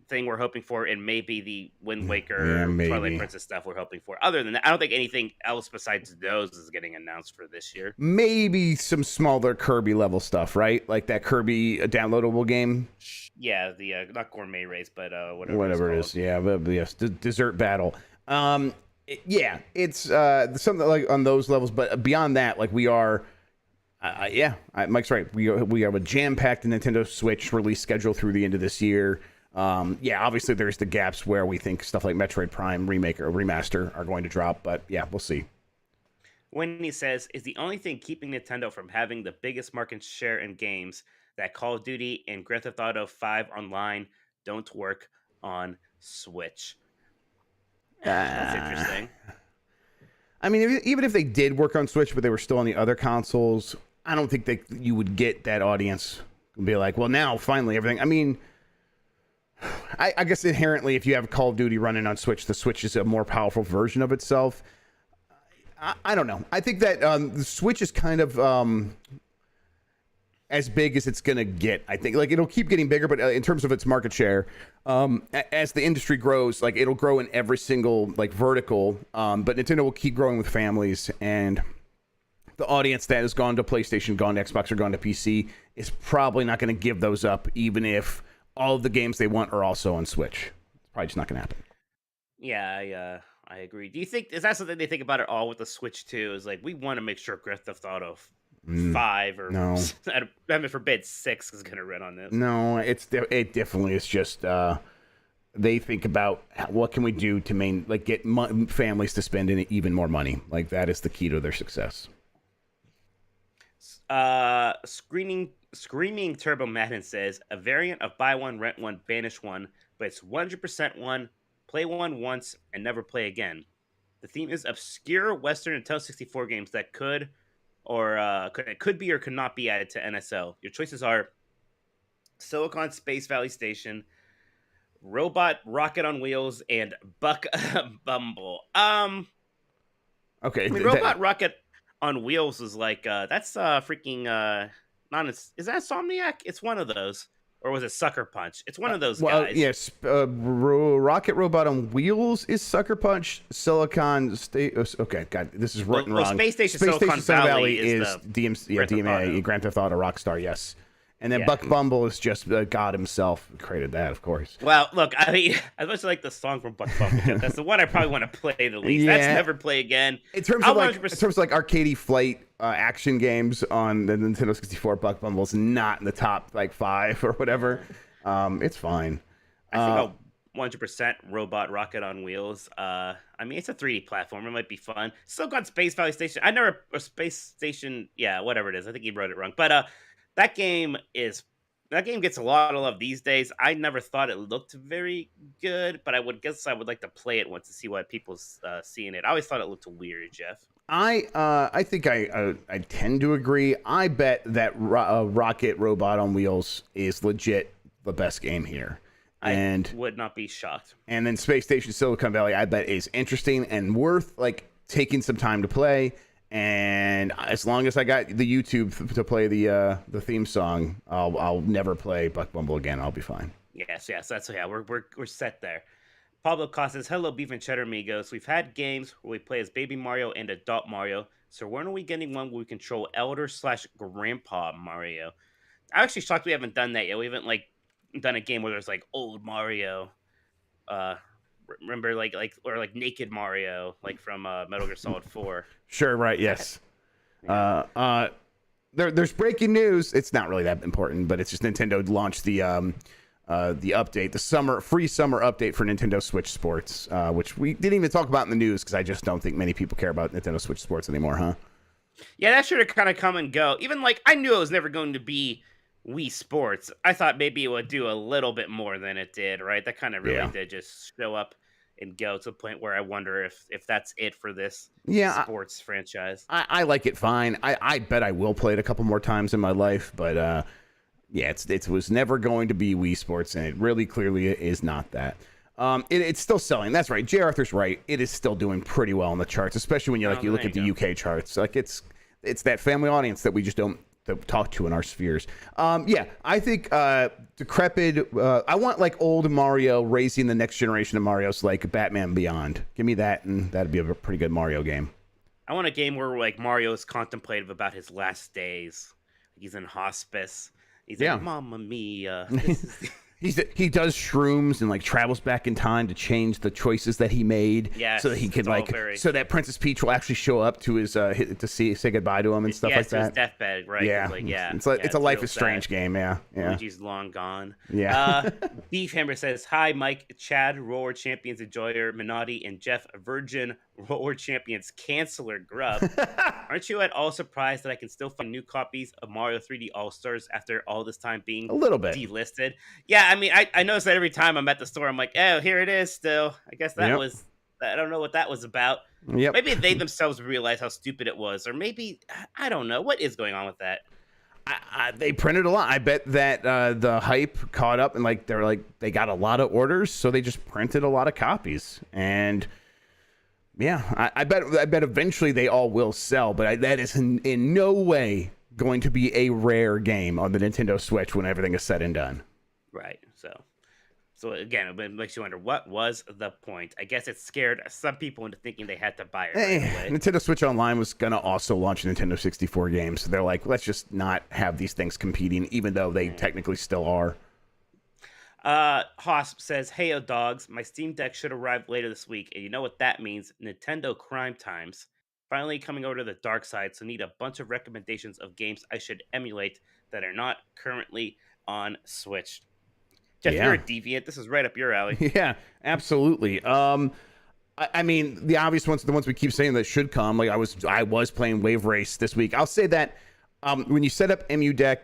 Speaker 3: thing we're hoping for, and maybe the Wind Waker, Twilight Princess stuff we're hoping for. Other than that, I don't think anything else besides those is getting announced for this year.
Speaker 2: Maybe some smaller Kirby level stuff, right? Like that Kirby downloadable game.
Speaker 3: Yeah, the not Gourmet Race, but
Speaker 2: whatever it is. Yeah, but yes, Dessert Battle. Yeah, it's something like on those levels, but beyond that, like we are. Mike's right. We have a jam-packed Nintendo Switch release schedule through the end of this year. Obviously there's the gaps where we think stuff like Metroid Prime Remake or Remaster are going to drop, but yeah, we'll see.
Speaker 3: Winnie says, is the only thing keeping Nintendo from having the biggest market share in games that Call of Duty and Grand Theft Auto 5 Online don't work on Switch. That's interesting.
Speaker 2: I mean, even if they did work on Switch, but they were still on the other consoles, I don't think you would get that audience and be like, well, now finally everything. I mean, I guess inherently, if you have Call of Duty running on Switch, the Switch is a more powerful version of itself. I don't know. I think that the Switch is kind of as big as it's going to get. I think like it'll keep getting bigger, but in terms of its market share, as the industry grows, like it'll grow in every single like vertical. But Nintendo will keep growing with families, and the audience that has gone to PlayStation, gone to Xbox, or gone to PC is probably not going to give those up, even if all of the games they want are also on Switch. It's probably just not going to happen.
Speaker 3: Yeah, I agree. Do you think is that something they think about it all with the Switch too? Is like we want to make sure Grand Theft Auto 5 or
Speaker 2: no,
Speaker 3: heaven forbid 6 is going to run on this.
Speaker 2: No, it definitely is just they think about what can we do to get families to spend even more money. Like that is the key to their success.
Speaker 3: Screaming Turbo Madden says a variant of buy one, rent one, banish one, but it's 100% one. Play one once and never play again. The theme is obscure Western Nintendo 64 games that could be or could not be added to NSO. Your choices are Silicon Space Valley Station, Robot Rocket on Wheels, and Buck Bumble.
Speaker 2: Okay,
Speaker 3: Robot Rocket on Wheels is like that's freaking is that Insomniac? It's one of those. Or was it Sucker Punch? It's one of those guys.
Speaker 2: Yes, Rocket Robot on Wheels is Sucker Punch. Silicon State. Okay, God, this is written wrong.
Speaker 3: Space Station Silicon Valley is
Speaker 2: DMA, Grand Theft Auto Rockstar, yes. And then Buck Bumble is just God himself created that, of course.
Speaker 3: Well, look, I mean, as much as I like the song from Buck Bumble, that's the one I probably want to play the least. That's never play again.
Speaker 2: In terms of like arcade flight action games on the Nintendo 64, Buck Bumble's not in the top like 5 or whatever. It's fine.
Speaker 3: I think 100% Robot Rocket on Wheels. I mean, it's a 3D platform. It might be fun. Still got Space Valley Station. I never a Space Station. Yeah, whatever it is. I think he wrote it wrong, but that game gets a lot of love these days. I never thought it looked very good, but I would like to play it once to see why people's seeing it. I always thought it looked weird, Jeff.
Speaker 2: I think I tend to agree. I bet that Rocket Robot on Wheels is legit the best game here. And
Speaker 3: I would not be shocked.
Speaker 2: And then Space Station Silicon Valley, I bet is interesting and worth like taking some time to play. And as long as I got the YouTube to play the theme song, I'll never play Buck Bumble again. I'll be fine.
Speaker 3: Yes. We're set there. Pablo Costa says, hello, Beef and Cheddar amigos. We've had games where we play as Baby Mario and Adult Mario. So when are we getting one where we control Elder/Grandpa Mario? I'm actually shocked we haven't done that yet. We haven't like done a game where there's like old Mario. Remember like Naked Mario, like from Metal Gear Solid 4.
Speaker 2: Sure, right, yes. There's breaking news. It's not really that important, but it's just Nintendo launched the update, the free summer update for Nintendo Switch Sports, which we didn't even talk about in the news because I just don't think many people care about Nintendo Switch Sports anymore, huh?
Speaker 3: Yeah, that should have kind of come and go. Even like I knew it was never going to be Wii Sports. I thought maybe it would do a little bit more than it did, right? That kind of really did just show up and go to the point where I wonder if that's it for this sports franchise.
Speaker 2: I like it fine. I bet I will play it a couple more times in my life, but it was never going to be Wii Sports, and it really clearly is not that. It's still selling. That's right. J. Arthur's right. It is still doing pretty well on the charts, especially when you look at the UK charts. Like it's that family audience that we just don't talk to in our spheres. I think decrepit. I want like old Mario raising the next generation of Mario's, like Batman Beyond. Give me that, and that'd be a pretty good Mario game.
Speaker 3: I want a game where like Mario is contemplative about his last days. He's in hospice. He's like, Mamma Mia.
Speaker 2: He does shrooms and like travels back in time to change the choices that he made, so that he could so that Princess Peach will actually show up to his to say goodbye to him and stuff like that.
Speaker 3: His deathbed, right?
Speaker 2: It's a Life is Strange game. Yeah.
Speaker 3: Luigi's long gone.
Speaker 2: Yeah.
Speaker 3: Beef Hammer says, hi, Mike, Chad, Roller Champions Enjoyer, Minotti, and Jeff, Virgin Roller Champions Canceller Grubb. Aren't you at all surprised that I can still find new copies of Mario 3D All-Stars after all this time being
Speaker 2: a little bit
Speaker 3: delisted? Yeah, I mean, I notice that every time I'm at the store, I'm like, oh, here it is still. I guess that was, I don't know what that was about.
Speaker 2: Yep.
Speaker 3: Maybe they themselves realized how stupid it was, or maybe, I don't know. What is going on with that?
Speaker 2: They printed a lot. I bet that the hype caught up and like they got a lot of orders, so they just printed a lot of copies. And I bet eventually they all will sell, but that is in no way going to be a rare game on the Nintendo Switch when everything is said and done.
Speaker 3: Right. So again, it makes you wonder, what was the point? I guess it scared some people into thinking they had to buy it right away.
Speaker 2: Nintendo Switch Online was going to also launch Nintendo 64 games. So they're like, let's just not have these things competing, even though they technically still are.
Speaker 3: Hosp says, "Hey, dogs, my Steam Deck should arrive later this week, and you know what that means? Nintendo Crime Times. Finally coming over to the dark side, so need a bunch of recommendations of games I should emulate that are not currently on Switch." Jeff, you're a deviant. This is right up your alley.
Speaker 2: Yeah, absolutely. I mean, the obvious ones, the ones we keep saying that should come. Like I was playing Wave Race this week. I'll say that when you set up EmuDeck,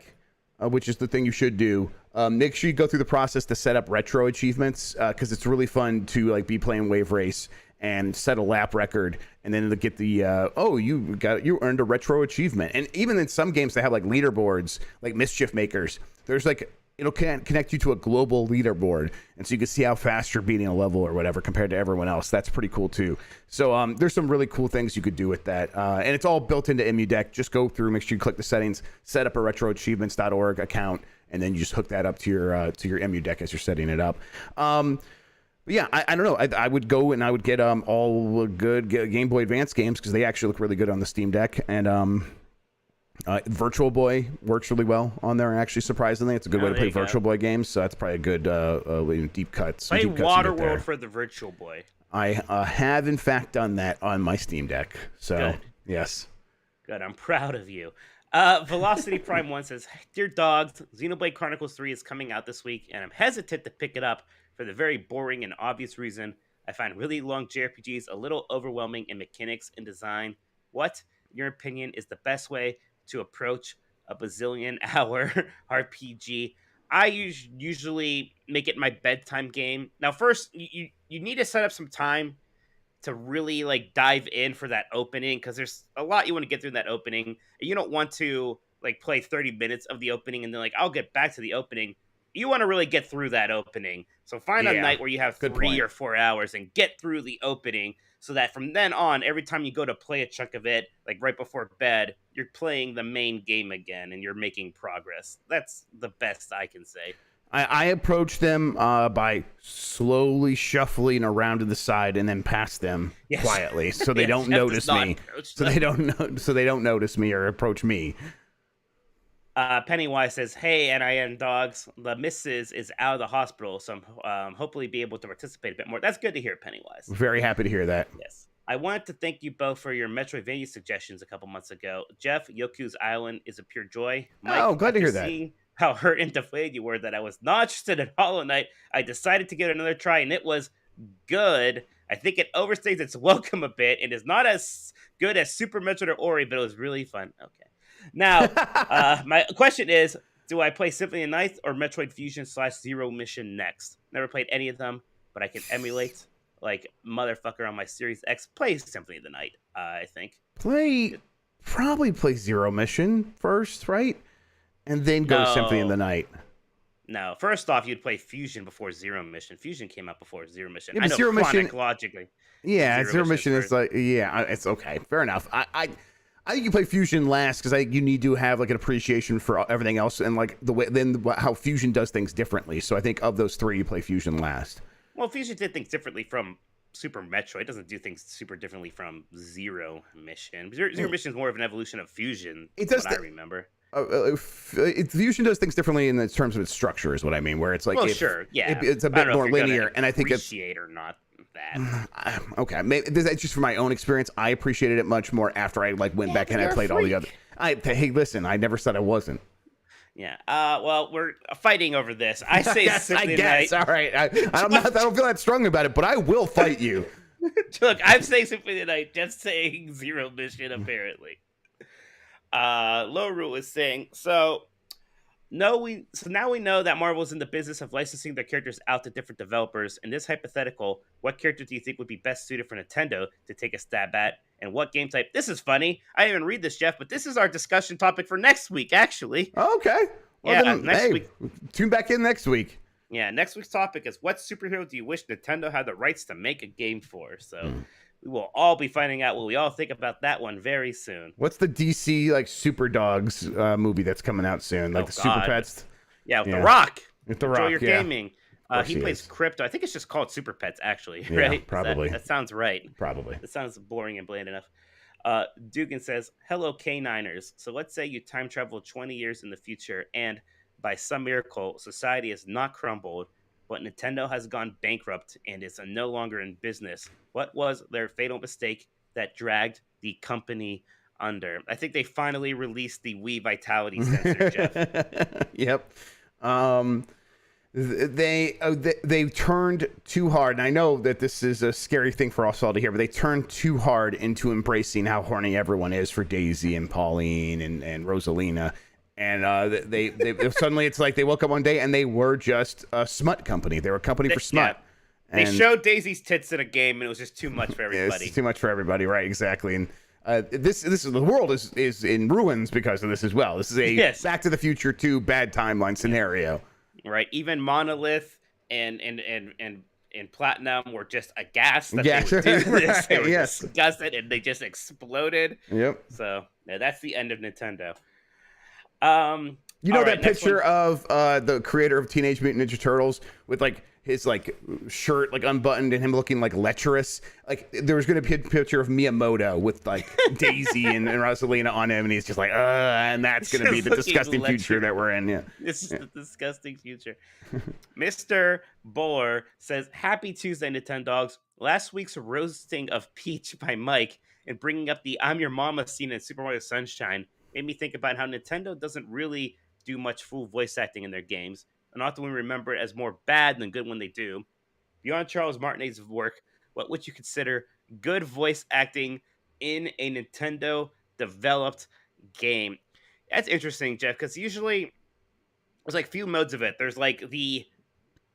Speaker 2: which is the thing you should do, make sure you go through the process to set up retro achievements, because it's really fun to like be playing Wave Race and set a lap record, and then to get the you earned a retro achievement. And even in some games they have like leaderboards, like Mischief Makers. There's like, it'll connect you to a global leaderboard, and so you can see how fast you're beating a level or whatever compared to everyone else. That's pretty cool too. So there's some really cool things you could do with that, and it's all built into EmuDeck. Just go through, make sure you click the settings, set up a retroachievements.org account, and then you just hook that up to your EmuDeck as you're setting it up. But yeah, I don't know. I would go and I would get all good Game Boy Advance games, because they actually look really good on the Steam Deck, and Virtual Boy works really well on there. Actually, surprisingly, it's a good way to play Virtual Boy games. So that's probably a good deep cuts.
Speaker 3: Play Waterworld for the Virtual Boy.
Speaker 2: I have in fact done that on my Steam Deck. So
Speaker 3: good.
Speaker 2: Yes,
Speaker 3: good. I'm proud of you. Velocity Prime 1 says, "Dear dogs, Xenoblade Chronicles 3 is coming out this week, and I'm hesitant to pick it up for the very boring and obvious reason I find really long JRPGs a little overwhelming in mechanics and design. What, in your opinion, is the best way to approach a bazillion-hour RPG? I usually make it my bedtime game. Now, first, you need to set up some time to really like dive in for that opening, because there's a lot you want to get through in that opening. You don't want to like play 30 minutes of the opening and then like I'll get back to the opening. You want to really get through that opening. So find a night where you have 3 or 4 hours and get through the opening, so that from then on, every time you go to play a chunk of it, like right before bed, you're playing the main game again and you're making progress. That's the best I can say.
Speaker 2: I approach them by slowly shuffling around to the side and then past them quietly, so they don't notice me. So they don't notice me or approach me.
Speaker 3: Pennywise says, "Hey, NIN dogs, the missus is out of the hospital, so I'm hopefully be able to participate a bit more." That's good to hear, Pennywise.
Speaker 2: Very happy to hear that.
Speaker 3: Yes. I wanted to thank you both for your Metroidvania suggestions a couple months ago. Jeff, Yoku's Island is a pure joy. Mike,
Speaker 2: glad to hear that.
Speaker 3: Seeing how hurt and deflated you were that I was not interested in Hollow Knight, I decided to give it another try, and it was good. I think it overstays its welcome a bit and is not as good as Super Metroid or Ori, but it was really fun. Okay. Now, my question is, do I play Symphony of the Night or Metroid Fusion / Zero Mission next? Never played any of them, but I can emulate like motherfucker on my Series X. Play Symphony of the Night, I think.
Speaker 2: Probably play Zero Mission first, right? And then go to Symphony of the Night.
Speaker 3: No, first off, you'd play Fusion before Zero Mission. Fusion came out before Zero Mission.
Speaker 2: Yeah,
Speaker 3: I know
Speaker 2: Zero Mission,
Speaker 3: logically.
Speaker 2: Yeah, Zero Mission is like, it's okay. Fair enough. I think you play Fusion last, because you need to have like an appreciation for everything else and like the way how Fusion does things differently. So I think of those three, you play Fusion last.
Speaker 3: Well, Fusion did things differently from Super Metroid. It doesn't do things super differently from Zero Mission. Zero Mission is more of an evolution of Fusion. It does. I remember.
Speaker 2: Fusion does things differently in terms of its structure, is what I mean. Where it's like, it's a bit more linear, and I think
Speaker 3: appreciate or not that.
Speaker 2: Okay, maybe that's just from my own experience. I appreciated it much more after I like went back and I played all the other. Hey, listen, I never said I wasn't.
Speaker 3: Yeah. Well, we're fighting over this. I say
Speaker 2: I guess. All right. I don't feel that strong about it, but I will fight you.
Speaker 3: Look, I'm saying Symphony of the Night, just saying Zero Mission, apparently. Low Rule is saying, so now we know that Marvel's in the business of licensing their characters out to different developers. In this hypothetical, what character do you think would be best suited for Nintendo to take a stab at? And what game type? This is funny. I didn't even read this, Jeff, but this is our discussion topic for next week, actually.
Speaker 2: Okay. Well,
Speaker 3: yeah, next week.
Speaker 2: Tune back in next week.
Speaker 3: Yeah, next week's topic is, what superhero do you wish Nintendo had the rights to make a game for? So We will all be finding out what we all think about that one very soon.
Speaker 2: What's the DC like Super Dogs movie that's coming out soon? Like the Super Pets?
Speaker 3: Yeah, with The Rock.
Speaker 2: With The
Speaker 3: Enjoy
Speaker 2: Rock,
Speaker 3: your gaming. He plays
Speaker 2: is.
Speaker 3: Crypto. I think it's just called Super Pets, actually,
Speaker 2: Yeah,
Speaker 3: right?
Speaker 2: probably.
Speaker 3: That sounds right.
Speaker 2: Probably.
Speaker 3: That sounds boring and bland enough. Dugan says, hello, K9ers. So let's say you time travel 20 years in the future, and by some miracle, society has not crumbled, but Nintendo has gone bankrupt and is no longer in business. What was their fatal mistake that dragged the company under? I think they finally released the Wii Vitality sensor, Jeff.
Speaker 2: Yep. They turned too hard, and I know that this is a scary thing for us all to hear, but they turned too hard into embracing how horny everyone is for Daisy and Pauline and Rosalina, and they suddenly it's like they woke up one day and they were just a smut company. They were a company for smut.
Speaker 3: Yeah. They showed Daisy's tits in a game, and it was just too much for everybody.
Speaker 2: It's too much for everybody, right? Exactly. And this is the world is in ruins because of this as well. This is a Back to the Future 2 bad timeline scenario.
Speaker 3: Right, even Monolith and Platinum were just aghast that they would do this. They were disgusted, and they just exploded.
Speaker 2: Yep.
Speaker 3: So that's the end of Nintendo.
Speaker 2: You know that picture of the creator of Teenage Mutant Ninja Turtles with like his like shirt like unbuttoned and him looking like lecherous? Like there was going to be a picture of Miyamoto with like Daisy and Rosalina on him, and he's just like, and that's going to be the disgusting future that we're in. Yeah,
Speaker 3: it's just a disgusting future. Mr. Buller says, "Happy Tuesday, Nintendogs. Last week's roasting of Peach by Mike and bringing up the 'I'm Your Mama' scene in Super Mario Sunshine made me think about how Nintendo doesn't really do much full voice acting in their games, and often we remember it as more bad than good when they do. Beyond Charles Martinet's work, what would you consider good voice acting in a Nintendo-developed game?" That's interesting, Jeff, because usually there's like few modes of it. There's like the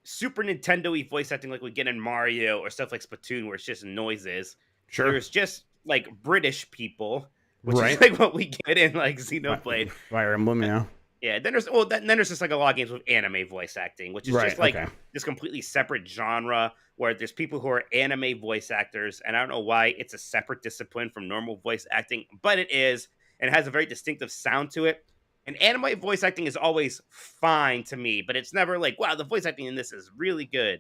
Speaker 3: Super Nintendo-y voice acting like we get in Mario or stuff like Splatoon where it's just noises. Sure. There's just like British people, which is like what we get in like Xenoblade.
Speaker 2: Fire Emblem, yeah.
Speaker 3: Yeah, then there's just like a lot of games with anime voice acting, which is just like this completely separate genre where there's people who are anime voice actors, and I don't know why it's a separate discipline from normal voice acting, but it is, and it has a very distinctive sound to it. And anime voice acting is always fine to me, but it's never like, wow, the voice acting in this is really good.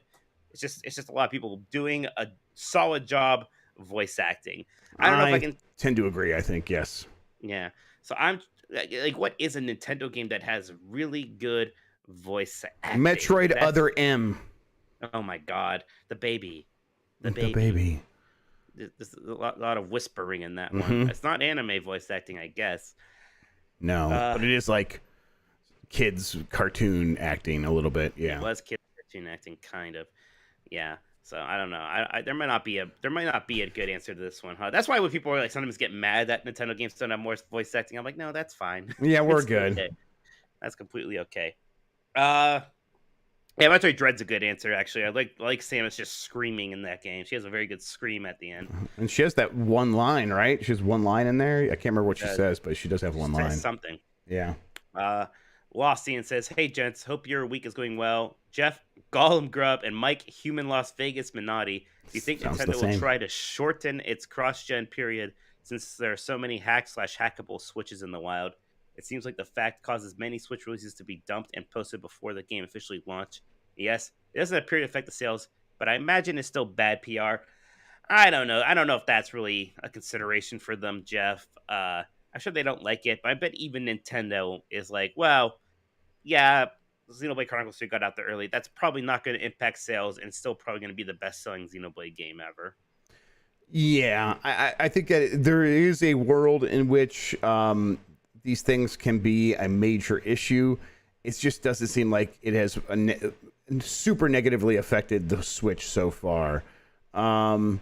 Speaker 3: It's just a lot of people doing a solid job voice acting. I don't know if I can
Speaker 2: tend to agree. I think yes.
Speaker 3: Yeah. So I'm like, what is a Nintendo game that has really good voice acting?
Speaker 2: Metroid Other M.
Speaker 3: Oh my God, the baby. There's a lot of whispering in that one. It's not anime voice acting, I guess.
Speaker 2: No, but it is like kids cartoon acting a little bit. Yeah,
Speaker 3: it was kids cartoon acting, kind of. Yeah. So I don't know. There might not be a good answer to this one, huh? That's why when people are like sometimes get mad that Nintendo games don't have more voice acting, I'm like, no, that's fine.
Speaker 2: Yeah, we're good.
Speaker 3: Okay. That's completely okay. Yeah, Metroid Dread's a good answer actually. I like Samus just screaming in that game. She has a very good scream at the end.
Speaker 2: And she has that one line, right? She has one line in there. I can't remember what she says, but she does have one line.
Speaker 3: Something.
Speaker 2: Yeah.
Speaker 3: Lostian says, "Hey gents, hope your week is going well. Jeff, Gollum Grubb, and Mike, Human Las Vegas Minotti. Do you think Nintendo will try to shorten its cross-gen period since there are so many hackable Switches in the wild? It seems like the fact causes many Switch releases to be dumped and posted before the game officially launched. Yes, it doesn't appear to affect the sales, but I imagine it's still bad PR. I don't know. I don't know if that's really a consideration for them, Jeff. I'm sure they don't like it, but I bet even Nintendo is like, well, yeah, Xenoblade Chronicles 3 got out there early. That's probably not going to impact sales, and it's still probably going to be the best-selling Xenoblade game ever.
Speaker 2: Yeah, I think that there is a world in which these things can be a major issue. It just doesn't seem like it has super negatively affected the Switch so far. I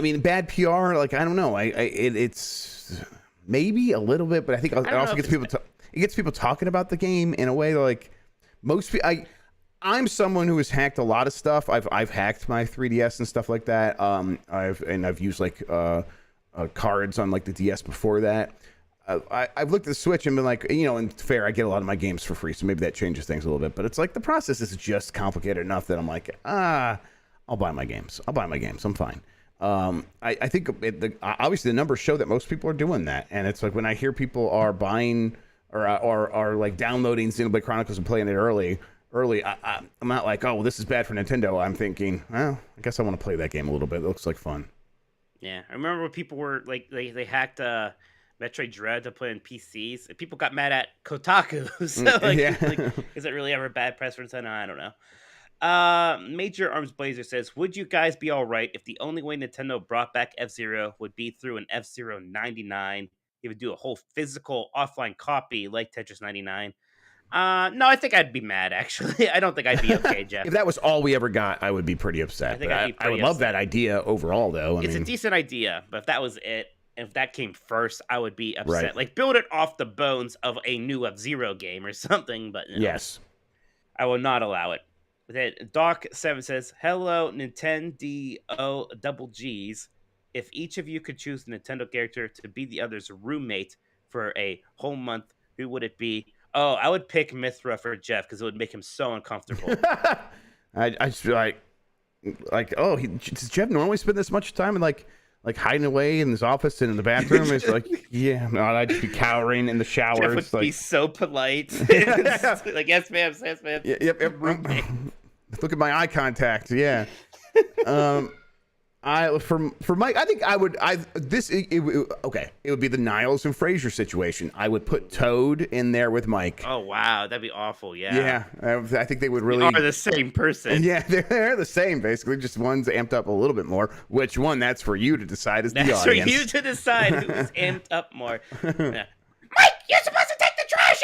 Speaker 2: mean, bad PR, like, I don't know. It's maybe a little bit, but I think it also gets people it gets people talking about the game in a way that, like, most people. I'm someone who has hacked a lot of stuff. I've hacked my 3DS and stuff like that. I've used like cards on like the DS before that. I've looked at the Switch and been like, and fair, I get a lot of my games for free, so maybe that changes things a little bit. But it's like the process is just complicated enough that I'm like, I'll buy my games. I'm fine. I think obviously the numbers show that most people are doing that, and it's like when I hear people are buying or are like downloading Xenoblade Chronicles and playing it early, I'm not like, oh, well, this is bad for Nintendo. I'm thinking, well, I guess I want to play that game a little bit. It looks like fun.
Speaker 3: Yeah, I remember when people were like, they hacked Metroid Dread to play on PCs, and people got mad at Kotaku. So, like, is it really ever bad press for Nintendo? I don't know. Major Arms Blazer says, would you guys be all right if the only way Nintendo brought back F-Zero would be through an F-Zero 99? They would do a whole physical offline copy like Tetris 99. No, I think I'd be mad, actually. I don't think I'd be okay, Jeff.
Speaker 2: If that was all we ever got, I would be pretty upset. I would love that idea overall, though.
Speaker 3: It's a decent idea, but if that was it, and if that came first, I would be upset.
Speaker 2: Right.
Speaker 3: Like, build it off the bones of a new F-Zero game or something, but no.
Speaker 2: Yes.
Speaker 3: I will not allow it. Then Doc7 says, hello, Nintendo double Gs. If each of you could choose a Nintendo character to be the other's roommate for a whole month, who would it be? Oh, I would pick Mithra for Jeff because it would make him so uncomfortable.
Speaker 2: I just feel like, oh, does Jeff normally spend this much time in like hiding away in his office and in the bathroom? It's like, yeah, no, I'd just be cowering in the shower.
Speaker 3: Jeff would be so polite. Like, yes, ma'am, yes, ma'am.
Speaker 2: Yep. Look at my eye contact. Yeah. For Mike, I think it would be the Niles and Frasier situation. I would put Toad in there with Mike.
Speaker 3: Oh wow, that'd be awful.
Speaker 2: Yeah, I think they would really
Speaker 3: are the same person.
Speaker 2: Yeah, they're the same basically. Just one's amped up a little bit more. Which one? That's for you to decide as the audience.
Speaker 3: That's for you to decide who is amped up more. Yeah. Mike, you're supposed to take the trash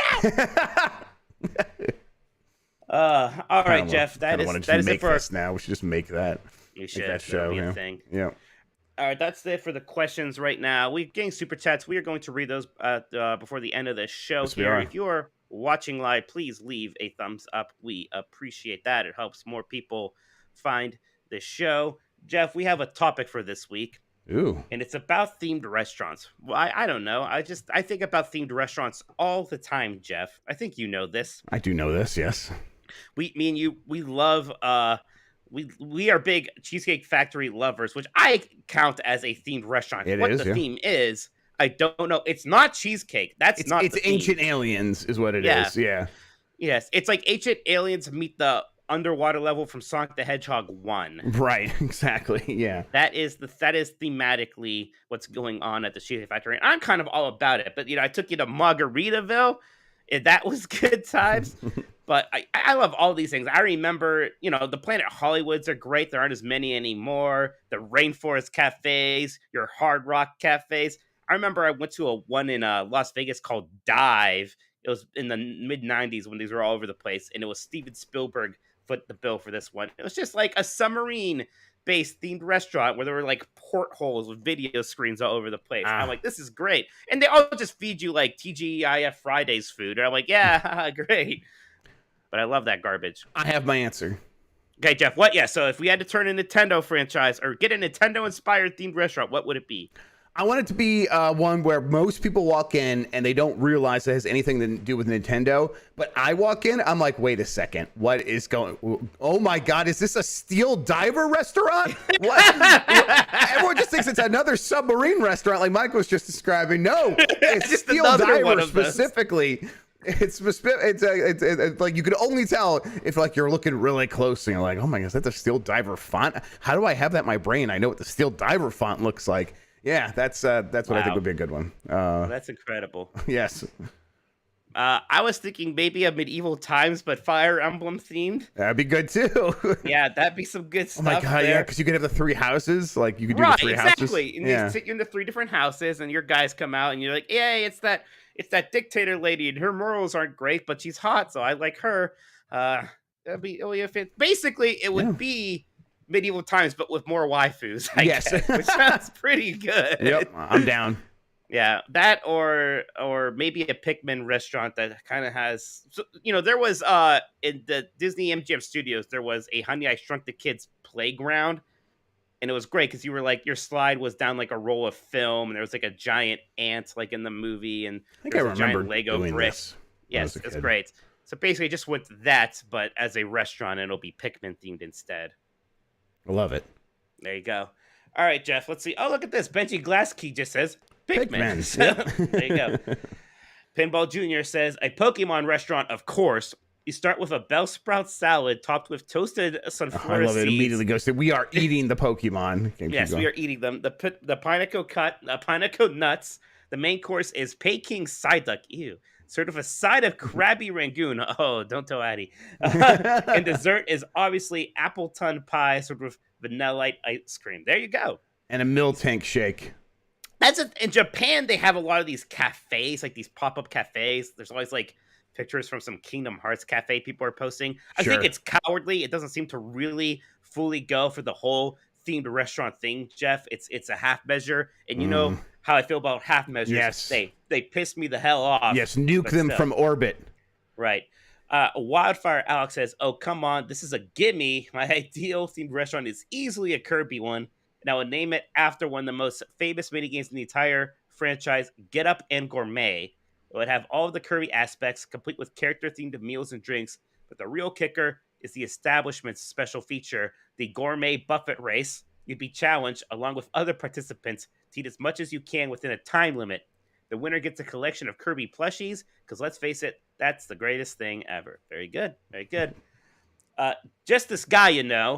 Speaker 3: out. All right, Jeff. That is it for
Speaker 2: us now. We should just make that.
Speaker 3: You should.
Speaker 2: That show.
Speaker 3: Be a thing.
Speaker 2: Yeah.
Speaker 3: All right, that's it for the questions right now. We're getting super chats. We are going to read those before the end of the show.
Speaker 2: Yes,
Speaker 3: here. If you're watching live, please leave a thumbs up. We appreciate that. It helps more people find the show. Jeff, we have a topic for this week.
Speaker 2: Ooh.
Speaker 3: And it's about themed restaurants. Well, I don't know. I think about themed restaurants all the time, Jeff. I think you know this.
Speaker 2: I do know this, yes.
Speaker 3: Me and you, we love we are big Cheesecake Factory lovers, which I count as a themed restaurant. What the theme is, I don't know. It's not cheesecake. It's
Speaker 2: Ancient Aliens is what it is. Yeah.
Speaker 3: Yes. It's like Ancient Aliens meet the underwater level from Sonic the Hedgehog 1.
Speaker 2: Right, exactly. Yeah.
Speaker 3: That is thematically what's going on at the Cheesecake Factory. And I'm kind of all about it. But I took you to Margaritaville, and that was good times. But I love all these things. I remember, the Planet Hollywoods are great. There aren't as many anymore. The Rainforest Cafes, your Hard Rock Cafes. I remember I went to one in Las Vegas called Dive. It was in the mid-'90s when these were all over the place. And it was Steven Spielberg foot the bill for this one. It was just like a submarine-based themed restaurant where there were like portholes with video screens all over the place. I'm like, this is great. And they all just feed you like TGIF Fridays food. And I'm like, yeah, great. But I love that garbage.
Speaker 2: I have my answer.
Speaker 3: Okay, Jeff, what? Yeah, so if we had to turn a Nintendo franchise or get a Nintendo-inspired themed restaurant, what would it be?
Speaker 2: I want it to be one where most people walk in and they don't realize it has anything to do with Nintendo. But I walk in, I'm like, wait a second. What is going... Oh, my God. Is this a Steel Diver restaurant? What? Everyone just thinks it's another submarine restaurant like Mike was just describing. No, it's
Speaker 3: just
Speaker 2: Steel Diver specifically. It's like you could only tell if like you're looking really close and you're like, oh my gosh, that's a Steel Diver font. How do I have that in my brain? I know what the Steel Diver font looks like. Yeah, that's what I think would be a good one.
Speaker 3: That's incredible.
Speaker 2: Yes.
Speaker 3: I was thinking maybe a Medieval Times, but Fire Emblem themed.
Speaker 2: That'd be good too.
Speaker 3: Yeah, that'd be some good stuff.
Speaker 2: Oh my God, yeah, because you could have the 3 houses. Like you could do the 3 houses.
Speaker 3: Exactly. And you sit you into 3 different houses, and your guys come out, and you're like, yay, it's that dictator lady, and her morals aren't great, but she's hot, so I like her. Basically, it would be Medieval Times, but with more waifus, I guess, which sounds pretty good.
Speaker 2: Yep, I'm down.
Speaker 3: Yeah, that or maybe a Pikmin restaurant that kind of has. So, there was in the Disney MGM Studios, there was a Honey I Shrunk the Kids playground. And it was great because you were like, your slide was down like a roll of film, and there was like a giant ant like in the movie, and
Speaker 2: I think I remember
Speaker 3: giant Lego brick. Yes, it's great. So basically, just with that, but as a restaurant, it'll be Pikmin themed instead.
Speaker 2: I love it.
Speaker 3: There you go. All right, Jeff. Let's see. Oh, look at this. Benji Glasskey just says Pikmin.
Speaker 2: Pikmin.
Speaker 3: So,
Speaker 2: Yep.
Speaker 3: there you go. Pinball Jr. says a Pokemon restaurant, of course. You start with a bell sprout salad topped with toasted sunflower
Speaker 2: I love it.
Speaker 3: seeds.
Speaker 2: Immediately goes to, we are eating the Pokemon. Okay,
Speaker 3: Yes, we are eating them. The pineapple nuts. The main course is Peking side duck. Ew. Sort of a side of Krabby Rangoon. Oh, don't tell Addie. And dessert is obviously Appleton pie, sort of vanilla ice cream. There you go.
Speaker 2: And a milk tank shake.
Speaker 3: In Japan, they have a lot of these cafes, like these pop-up cafes. There's always like pictures from some Kingdom Hearts cafe people are posting. I think it's cowardly. It doesn't seem to really fully go for the whole themed restaurant thing, Jeff. It's a half measure, and you know how I feel about half measures.
Speaker 2: Yes.
Speaker 3: They piss me the hell off.
Speaker 2: Yes, nuke them from orbit.
Speaker 3: Right. Wildfire Alex says, "Oh, come on, this is a gimme. My ideal themed restaurant is easily a Kirby one, and I would name it after one of the most famous minigames in the entire franchise, Get Up and Gourmet. It would have all of the Kirby aspects, complete with character-themed meals and drinks, but the real kicker is the establishment's special feature, the Gourmet Buffet Race. You'd be challenged, along with other participants, to eat as much as you can within a time limit. The winner gets a collection of Kirby plushies, because let's face it, that's the greatest thing ever." Very good. Very good. Just this guy,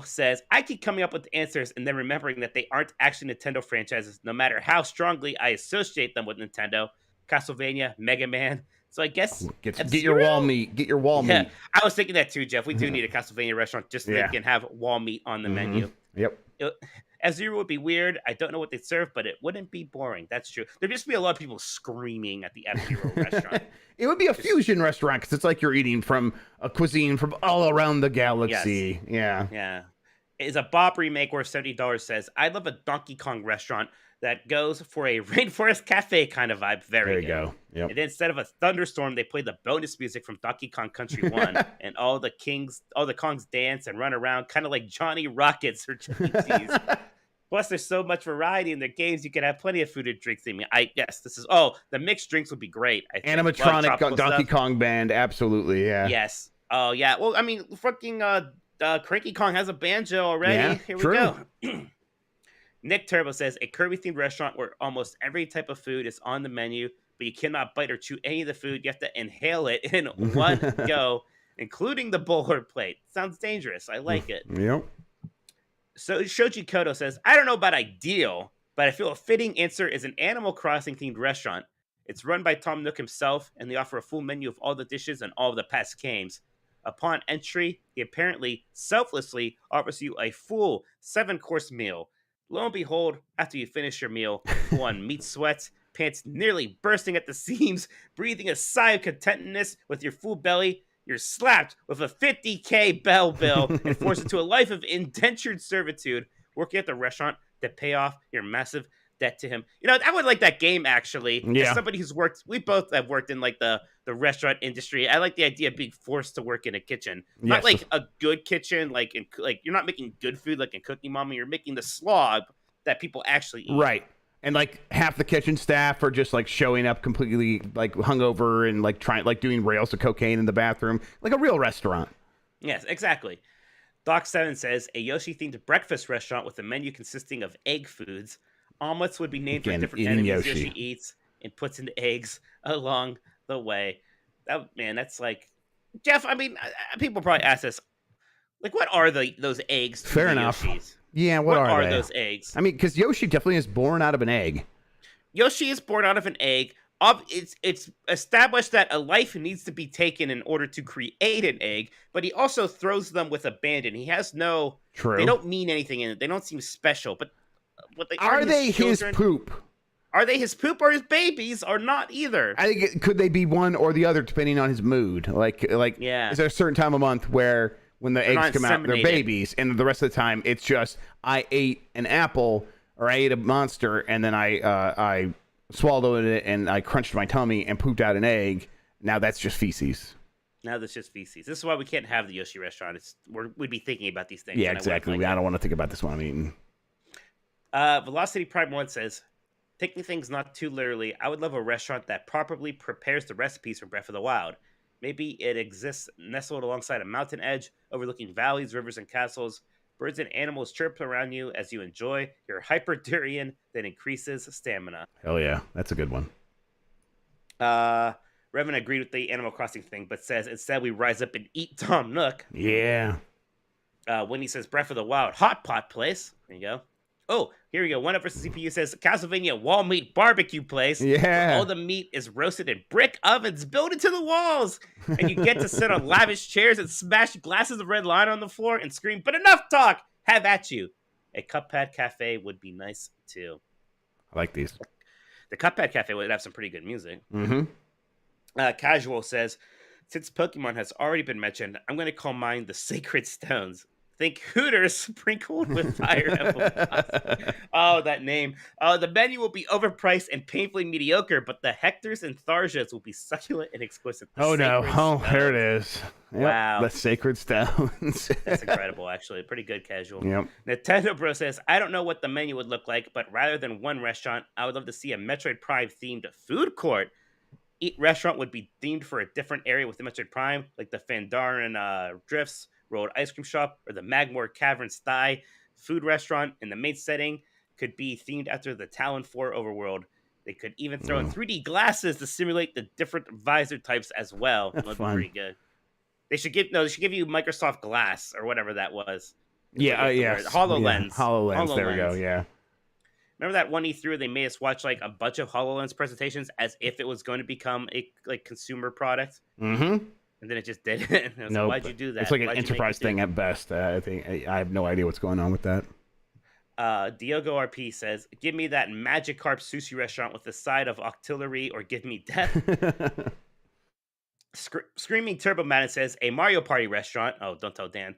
Speaker 3: says, "I keep coming up with answers and then remembering that they aren't actually Nintendo franchises, no matter how strongly I associate them with Nintendo. Castlevania, Mega Man. So I guess
Speaker 2: get your wall meat. Get your wall meat.
Speaker 3: I was thinking that too, Jeff. We do need a Castlevania restaurant just so they can have wall meat on the menu.
Speaker 2: Yep.
Speaker 3: F-Zero would be weird. I don't know what they'd serve, but it wouldn't be boring. That's true. There'd just be a lot of people screaming at the F-Zero restaurant.
Speaker 2: It would be a fusion restaurant because it's like you're eating from a cuisine from all around the galaxy. Yes.
Speaker 3: Yeah. Is a Bob remake worth $70 says, "I'd love a Donkey Kong restaurant that goes for a Rainforest Cafe kind of vibe." Very good.
Speaker 2: There you go. Yep.
Speaker 3: And then instead of a thunderstorm, they play the bonus music from Donkey Kong Country 1, and all the Kongs dance and run around, kind of like Johnny Rockets or Chuck E. Cheese. Plus, there's so much variety in their games, you can have plenty of food and drinks. I mean, the mixed drinks would be great. I think.
Speaker 2: Animatronic Donkey Kong band, absolutely, yeah.
Speaker 3: Yes. Oh, yeah. Well, I mean, fucking Cranky Kong has a banjo already.
Speaker 2: Yeah,
Speaker 3: Here we
Speaker 2: true.
Speaker 3: go. Nick Turbo says, a Kirby-themed restaurant where almost every type of food is on the menu, but you cannot bite or chew any of the food. You have to inhale it in one go, including the bowl or plate. Sounds dangerous. I like it.
Speaker 2: Yep.
Speaker 3: So Shoji Koto says, "I don't know about ideal, but I feel a fitting answer is an Animal Crossing-themed restaurant. It's run by Tom Nook himself, and they offer a full menu of all the dishes and all of the past games. Upon entry, he apparently selflessly offers you a full 7-course meal. Lo and behold, after you finish your meal, full on meat sweats, pants nearly bursting at the seams, breathing a sigh of contentedness with your full belly, you're slapped with a $50K bell bill and forced into a life of indentured servitude, working at the restaurant to pay off your massive debt to him." I would like that game, actually.
Speaker 2: Yeah.
Speaker 3: As somebody who's we both have worked in like the restaurant industry. I like the idea of being forced to work in a kitchen. Not like a good kitchen, like you're not making good food like in Cookie Mama. You're making the slog that people actually eat.
Speaker 2: Right. And like half the kitchen staff are just like showing up completely like hungover and like doing rails of cocaine in the bathroom, like a real restaurant.
Speaker 3: Yes, exactly. Doc7 says a Yoshi-themed breakfast restaurant with a menu consisting of egg foods. Omelets would be named for different enemies Yoshi eats and puts into eggs along the way. That's like, Jeff. I mean, people probably ask us, like, what are those eggs?
Speaker 2: Fair enough.
Speaker 3: Yoshis?
Speaker 2: Yeah, what are they?
Speaker 3: Those eggs?
Speaker 2: I mean, because Yoshi definitely is born out of an egg.
Speaker 3: Yoshi is born out of an egg. It's established that a life needs to be taken in order to create an egg, but he also throws them with abandon. He has no.
Speaker 2: True.
Speaker 3: They don't mean anything in it. They don't seem special, but
Speaker 2: are they his poop?
Speaker 3: Are they his poop or his babies or not either?
Speaker 2: I think could they be one or the other depending on his mood? Like
Speaker 3: yeah.
Speaker 2: Is there a certain time of month where when the eggs come out, they're babies, and the rest of the time it's just I ate an apple or I ate a monster and then I swallowed it and I crunched my tummy and pooped out an egg. Now that's just feces.
Speaker 3: Now that's just feces. This is why we can't have the Yoshi restaurant. We'd be thinking about these things.
Speaker 2: Yeah, exactly. I don't want to think about this one I'm eating.
Speaker 3: Velocity Prime 1 says, taking things not too literally, I would love a restaurant that properly prepares the recipes from Breath of the Wild. Maybe it exists nestled alongside a mountain edge, overlooking valleys, rivers, and castles. Birds and animals chirp around you as you enjoy your hyperdurian that increases stamina.
Speaker 2: Hell yeah, that's a good one.
Speaker 3: Revan agreed with the Animal Crossing thing, but says instead we rise up and eat Tom Nook.
Speaker 2: Yeah.
Speaker 3: Wendy says Breath of the Wild hot pot place. There you go. Oh, here we go. One Up versus CPU says Castlevania wall meat barbecue place.
Speaker 2: Yeah.
Speaker 3: All the meat is roasted in brick ovens built into the walls. And you get to sit on lavish chairs and smash glasses of red wine on the floor and scream, but enough talk! Have at you. A Cuphead Cafe would be nice too.
Speaker 2: I like these.
Speaker 3: The Cuphead Cafe would have some pretty good music.
Speaker 2: Mm-hmm.
Speaker 3: Casual says, since Pokemon has already been mentioned, I'm going to call mine the Sacred Stones. Think Hooters sprinkled with fire emblem. Oh, that name. The menu will be overpriced and painfully mediocre, but the Hectors and Tharjas will be succulent and exquisite.
Speaker 2: Oh, no. Oh, there it is. Yep.
Speaker 3: Wow.
Speaker 2: The Sacred Stones.
Speaker 3: That's incredible, actually. Pretty good, Casual.
Speaker 2: Yep.
Speaker 3: Nintendo Bro says, I don't know what the menu would look like, but rather than one restaurant, I would love to see a Metroid Prime-themed food court. Each restaurant would be themed for a different area within Metroid Prime, like the Fandarin Drifts Road Ice Cream Shop or the Magmore Cavern Sty food restaurant. In the main setting could be themed after the Talon 4 overworld. They could even throw in 3D glasses to simulate the different visor types as well.
Speaker 2: That's
Speaker 3: That'd
Speaker 2: fun.
Speaker 3: be pretty good. They should give you Microsoft Glass or whatever that was.
Speaker 2: Yeah,
Speaker 3: yes. HoloLens.
Speaker 2: Yeah. HoloLens. There we go. Yeah.
Speaker 3: Remember that one E3 they made us watch like a bunch of HoloLens presentations as if it was going to become a consumer product?
Speaker 2: Mm-hmm.
Speaker 3: And then it just didn't.
Speaker 2: No,
Speaker 3: like, why'd you do that?
Speaker 2: It's like an
Speaker 3: Why'd you make
Speaker 2: enterprise
Speaker 3: it do
Speaker 2: thing at best. I think I have no idea what's going on with that.
Speaker 3: Diogo RP says, give me that Magikarp sushi restaurant with a side of artillery or give me death. Screaming Turbo Madden says, a Mario Party restaurant. Oh, don't tell Dan.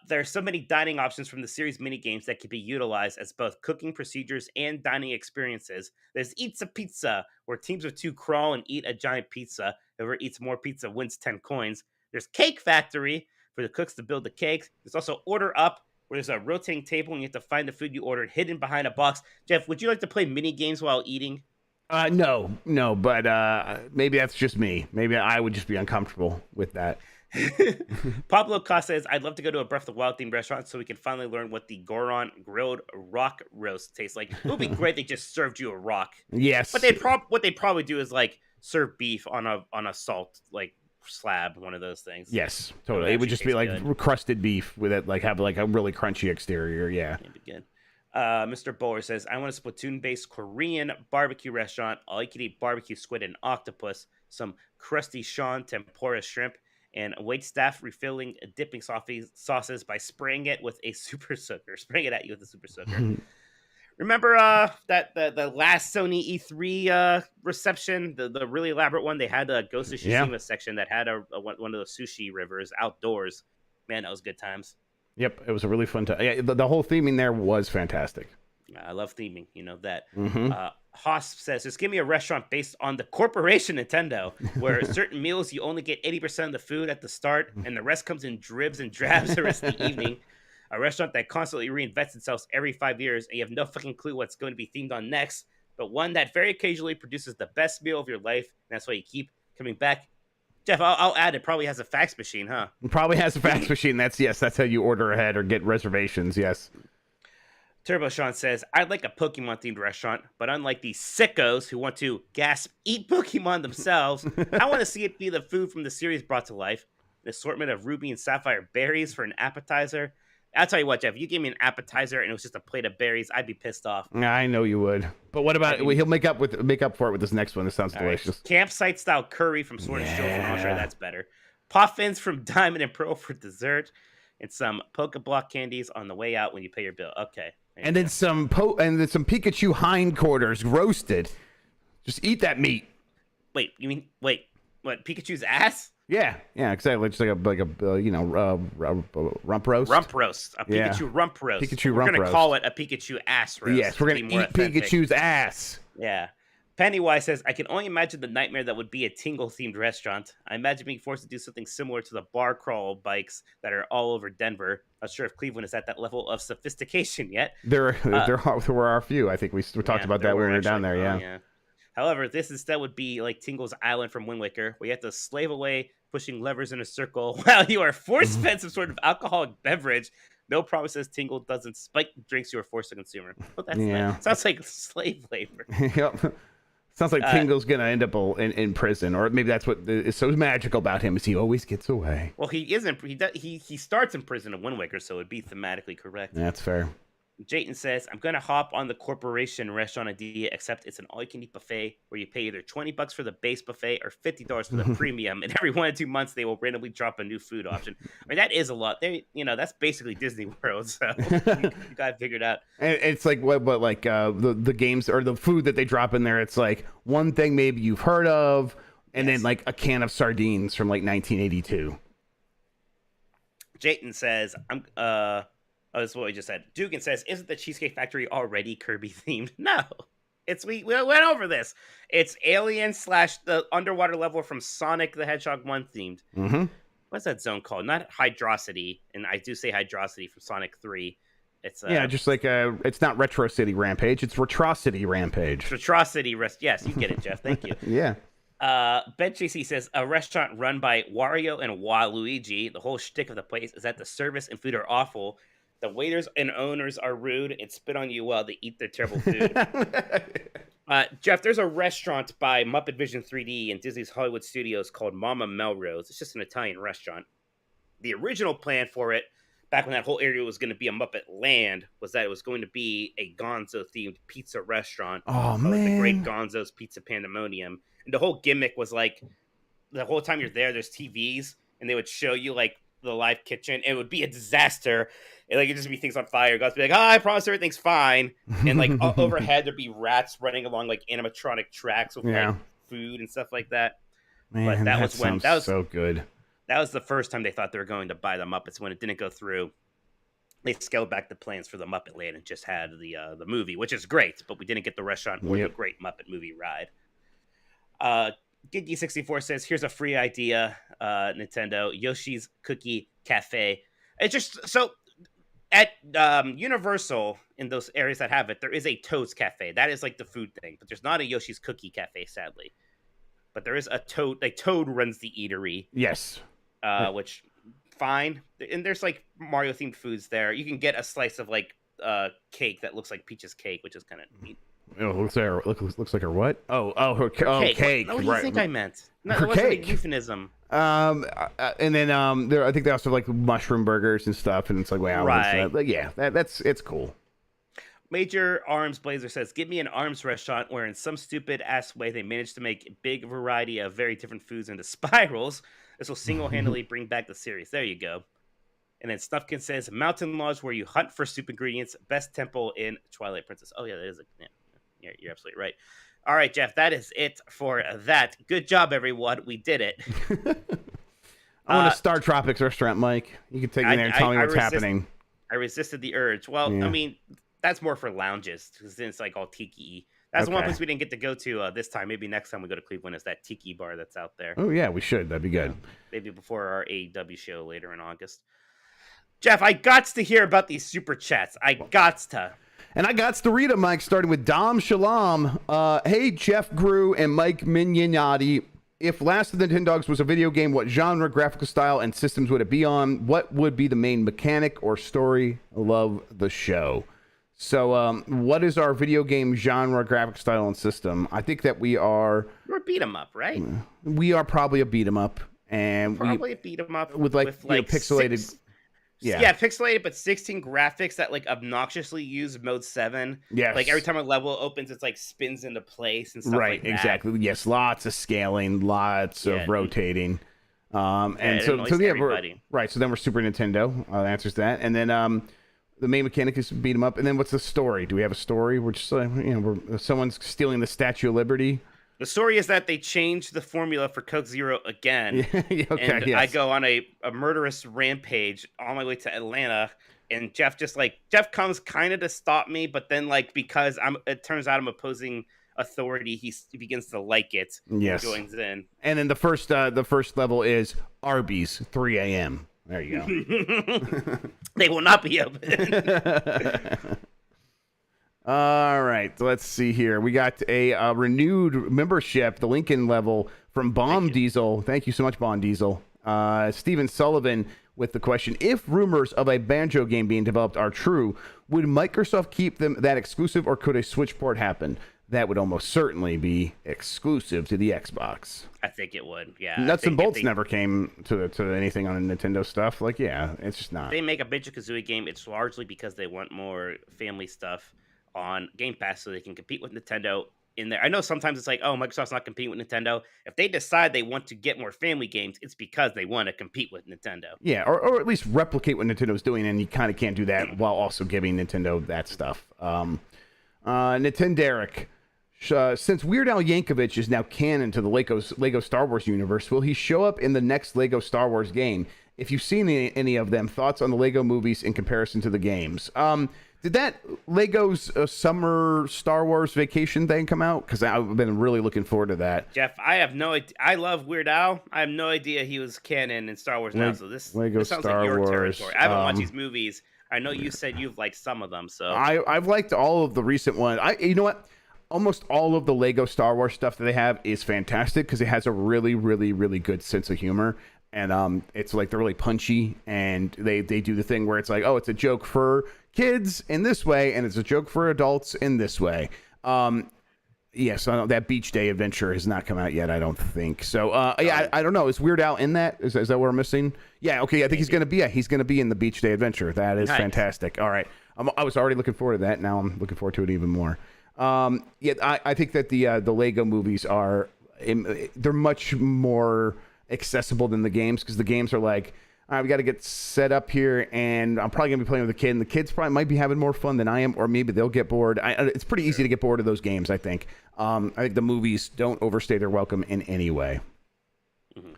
Speaker 3: There are so many dining options from the series minigames that can be utilized as both cooking procedures and dining experiences. There's Eats a Pizza, where teams of 2 crawl and eat a giant pizza. Whoever eats more pizza wins 10 coins. There's Cake Factory, for the cooks to build the cakes. There's also Order Up, where there's a rotating table and you have to find the food you ordered hidden behind a box. Jeff, would you like to play mini games while eating?
Speaker 2: No, but maybe that's just me. Maybe I would just be uncomfortable with that.
Speaker 3: Pablo Costa says, I'd love to go to a Breath of the Wild themed restaurant so we can finally learn what the Goron grilled rock roast tastes like. It would be great if they just served you a rock.
Speaker 2: Yes.
Speaker 3: But what they'd probably do is like serve beef on a salt like slab, one of those things.
Speaker 2: Yes, totally. It would just be like good. Crusted beef with it, like have like a really crunchy exterior. Yeah.
Speaker 3: It'd be good. Mr. Bowler says, I want a Splatoon-based Korean barbecue restaurant. All you can eat barbecue squid and octopus, some crusty Sean tempura shrimp, and waitstaff refilling dipping sauces by spraying it with a super soaker. Spraying it at you with a super soaker. Remember that the last Sony E3 reception, the really elaborate one? They had a Ghost of Tsushima section that had one of those sushi rivers outdoors. Man, that was good times.
Speaker 2: Yep, it was a really fun time. Yeah, the whole theming there was fantastic.
Speaker 3: I love theming, you know that.
Speaker 2: Mm-hmm.
Speaker 3: Haas says, just give me a restaurant based on the corporation Nintendo, where certain meals you only get 80% of the food at the start, and the rest comes in dribs and drabs the rest of the evening. A restaurant that constantly reinvents itself every 5 years, and you have no fucking clue what's going to be themed on next, but one that very occasionally produces the best meal of your life, and that's why you keep coming back. Jeff, I'll add it probably has a fax machine, huh?
Speaker 2: It probably has a fax machine. That's how you order ahead or get reservations, yes.
Speaker 3: Turbo Sean says, I'd like a Pokemon-themed restaurant, but unlike these sickos who want to, gasp, eat Pokemon themselves, I want to see it be the food from the series brought to life. An assortment of ruby and sapphire berries for an appetizer. I'll tell you what, Jeff, if you gave me an appetizer and it was just a plate of berries, I'd be pissed off.
Speaker 2: I know you would. But what about he'll make up for it with this next one. This sounds delicious.
Speaker 3: Right. Campsite-style curry from Sword and Shield. I'm sure that's better. Puffins from Diamond and Pearl for dessert. And some Pokeblock candies on the way out when you pay your bill. Okay.
Speaker 2: And then some Pikachu hindquarters roasted. Just eat that meat.
Speaker 3: Wait, what? Pikachu's ass?
Speaker 2: Yeah, exactly. Just like a rump roast.
Speaker 3: Rump roast. A Pikachu rump roast.
Speaker 2: We're
Speaker 3: going to call it a Pikachu ass roast.
Speaker 2: Yes, we're going to eat Pikachu's ass.
Speaker 3: Yeah. Pennywise says, I can only imagine the nightmare that would be a Tingle-themed restaurant. I imagine being forced to do something similar to the bar crawl bikes that are all over Denver. Not sure if Cleveland is at that level of sophistication yet.
Speaker 2: There were a few. I think we talked about that when we were down there, yeah.
Speaker 3: However, this instead would be like Tingle's Island from Wind Waker, where you have to slave away pushing levers in a circle while you are force-fed some sort of alcoholic beverage No promises. Tingle doesn't spike drinks you are forced to consume. Well, that's sounds like slave labor.
Speaker 2: Yep. Sounds like Tingle's gonna end up in prison, or maybe that's what is so magical about him is he always gets away.
Speaker 3: Well, he isn't. He starts in prison in Wind Waker, so it'd be thematically correct.
Speaker 2: That's fair.
Speaker 3: Jayton says, I'm going to hop on the corporation restaurant idea, except it's an all-you-can-eat buffet where you pay either $20 for the base buffet or $50 for the premium, and every 1 or 2 months they will randomly drop a new food option. I mean, that is a lot. That's basically Disney World, so you got it figured out.
Speaker 2: And it's like the games or the food that they drop in there, it's like one thing maybe you've heard of, and then like a can of sardines from like 1982.
Speaker 3: Jayton says, Oh, that's what we just said. Dugan says, isn't the Cheesecake Factory already Kirby themed? No. We went over this. It's alien / the underwater level from Sonic the Hedgehog 1 themed.
Speaker 2: Mm-hmm.
Speaker 3: What's that zone called? Not Hydrocity. And I do say Hydrocity from Sonic 3. It's
Speaker 2: just like it's not Retro City Rampage, it's Retrocity Rampage.
Speaker 3: Retrocity yes, you get it, Jeff. Thank you.
Speaker 2: Yeah.
Speaker 3: Ben JC says a restaurant run by Wario and Waluigi. The whole shtick of the place is that the service and food are awful. The waiters and owners are rude and spit on you while they eat their terrible food. Jeff, there's a restaurant by Muppet Vision 3D and Disney's Hollywood Studios called Mama Melrose. It's just an Italian restaurant. The original plan for it, back when that whole area was going to be a Muppet Land, was that it was going to be a Gonzo-themed pizza restaurant.
Speaker 2: Oh, man.
Speaker 3: The Great Gonzo's Pizza Pandemonium. And the whole gimmick was like, the whole time you're there, there's TVs, and they would show you, like, the live kitchen. It would be a disaster. It'd just be things on fire. God's be like, I promise everything's fine. And like overhead, there'd be rats running along like animatronic tracks with like food and stuff like that.
Speaker 2: Man,
Speaker 3: but that was
Speaker 2: so good.
Speaker 3: That was the first time they thought they were going to buy the Muppets. When it didn't go through, they scaled back the plans for the Muppet Land and just had the movie, which is great. But we didn't get the restaurant or the great Muppet movie ride. Giddy64 says, here's a free idea, Nintendo. Yoshi's Cookie Cafe. It's just so at Universal, in those areas that have it, there is a Toad's Cafe. That is like the food thing, but there's not a Yoshi's Cookie Cafe, sadly. But there is a Toad. Like Toad runs the eatery.
Speaker 2: Yes.
Speaker 3: Which fine, and there's like Mario themed foods there. You can get a slice of like cake that looks like Peach's cake, which is kind of neat.
Speaker 2: Oh, looks like her what? Her cake.
Speaker 3: What do you think I meant? No,
Speaker 2: her
Speaker 3: it wasn't
Speaker 2: cake.
Speaker 3: a euphemism.
Speaker 2: And then I think they also have like mushroom burgers and stuff, and it's like wow,
Speaker 3: right?
Speaker 2: It's cool.
Speaker 3: Major Arms Blazer says, "Give me an arms restaurant where, in some stupid ass way, they managed to make a big variety of very different foods into spirals. This will single-handedly bring back the series." There you go. And then Stuffkin says, "Mountain Lodge where you hunt for soup ingredients. Best temple in Twilight Princess." Oh yeah, that is you're absolutely right. All right, Jeff, that is it for that. Good job, everyone. We did it.
Speaker 2: I want a Star Tropics restaurant, Mike. You can take me there and tell me what's happening.
Speaker 3: I resisted the urge. Well, yeah. I mean, that's more for lounges because then it's like all tiki-y. That's the one place we didn't get to go to this time. Maybe next time we go to Cleveland is that tiki bar that's out there.
Speaker 2: Oh, yeah, we should. That'd be good.
Speaker 3: Maybe before our AEW show later in August. Jeff, I got to hear about these super chats. I got to.
Speaker 2: And I got to read them, Mike, starting with Dom Shalom. Hey, Jeff Grew and Mike Mignonati. If Last of the Nintendogs was a video game, what genre, graphical style, and systems would it be on? What would be the main mechanic or story? Love the show. So what is our video game genre, graphic style, and system? I think that we're
Speaker 3: a beat 'em up, right?
Speaker 2: We are probably a beat 'em up. And
Speaker 3: probably a beat 'em up
Speaker 2: with pixelated...
Speaker 3: Yeah, pixelated, but 16 graphics that like obnoxiously use mode 7.
Speaker 2: Yes.
Speaker 3: Like every time a level opens, it's like spins into place and stuff like that.
Speaker 2: Right, exactly. Yes, lots of scaling, lots of rotating. So then we're Super Nintendo. Answers that. And then the main mechanic is beat 'em up. And then what's the story? Do we have a story? We're just someone's stealing the Statue of Liberty.
Speaker 3: The story is that they changed the formula for Coke Zero again. I go on a murderous rampage on my way to Atlanta, and Jeff comes kind of to stop me, but then because it turns out I'm opposing authority, he begins to like it.
Speaker 2: Yes,
Speaker 3: joins in.
Speaker 2: And then the first level is Arby's, 3 a.m. There you go.
Speaker 3: They will not be open.
Speaker 2: All right, let's see here. We got a renewed membership, the Lincoln level from Bomb Diesel. Thank you so much, Bomb Diesel. Steven Sullivan. with the question, if rumors of a Banjo game being developed are true, would Microsoft keep them that exclusive, or could a Switch port happen? That would almost certainly be exclusive to the Xbox.
Speaker 3: I think it would, yeah.
Speaker 2: Nuts and bolts never came to anything on Nintendo stuff. Like, yeah, it's just not.
Speaker 3: They make a Banjo-Kazooie game, it's largely because they want more family stuff on Game Pass so they can compete with Nintendo in there. I know sometimes it's like, oh, Microsoft's not competing with Nintendo. If they decide they want to get more family games, it's because they want to compete with Nintendo.
Speaker 2: Yeah, or at least replicate what Nintendo's doing, and you kind of can't do that while also giving Nintendo that stuff. Nintenderic. Since Weird Al Yankovic is now canon to the Lego Star Wars universe, will he show up in the next Lego Star Wars game? If you've seen any of them, thoughts on the Lego movies in comparison to the games? Did that Lego's summer Star Wars vacation thing come out? Because I've been really looking forward to that.
Speaker 3: Jeff, I have no idea. I love Weird Al. I have no idea he was canon in Star Wars now, so this sounds
Speaker 2: Star
Speaker 3: like your
Speaker 2: Wars
Speaker 3: territory. I haven't watched these movies. I know you said you've liked some of them, so...
Speaker 2: I've liked all of the recent ones. You know what? Almost all of the Lego Star Wars stuff that they have is fantastic because it has a really, really, really good sense of humor. And it's like they're really punchy, and they do the thing where it's like, oh, it's a joke for kids in this way, and it's a joke for adults in this way. Yes, that Beach Day Adventure has not come out yet, I don't think. So, yeah, I don't know. Is Weird Al in that? Is that what we're missing? Yeah, okay, I think he's going to be. Yeah, he's going to be in the Beach Day Adventure. That is fantastic. All right, I was already looking forward to that. Now I'm looking forward to it even more. Yeah, I think that the Lego movies they're much more accessible than the games, because the games are like, all right, we got to get set up here, and I'm probably gonna be playing with a kid, and the kids probably might be having more fun than I am, or maybe they'll get bored. It's pretty easy to get bored of those games, I think. I think the movies don't overstay their welcome in any way. Mm-hmm.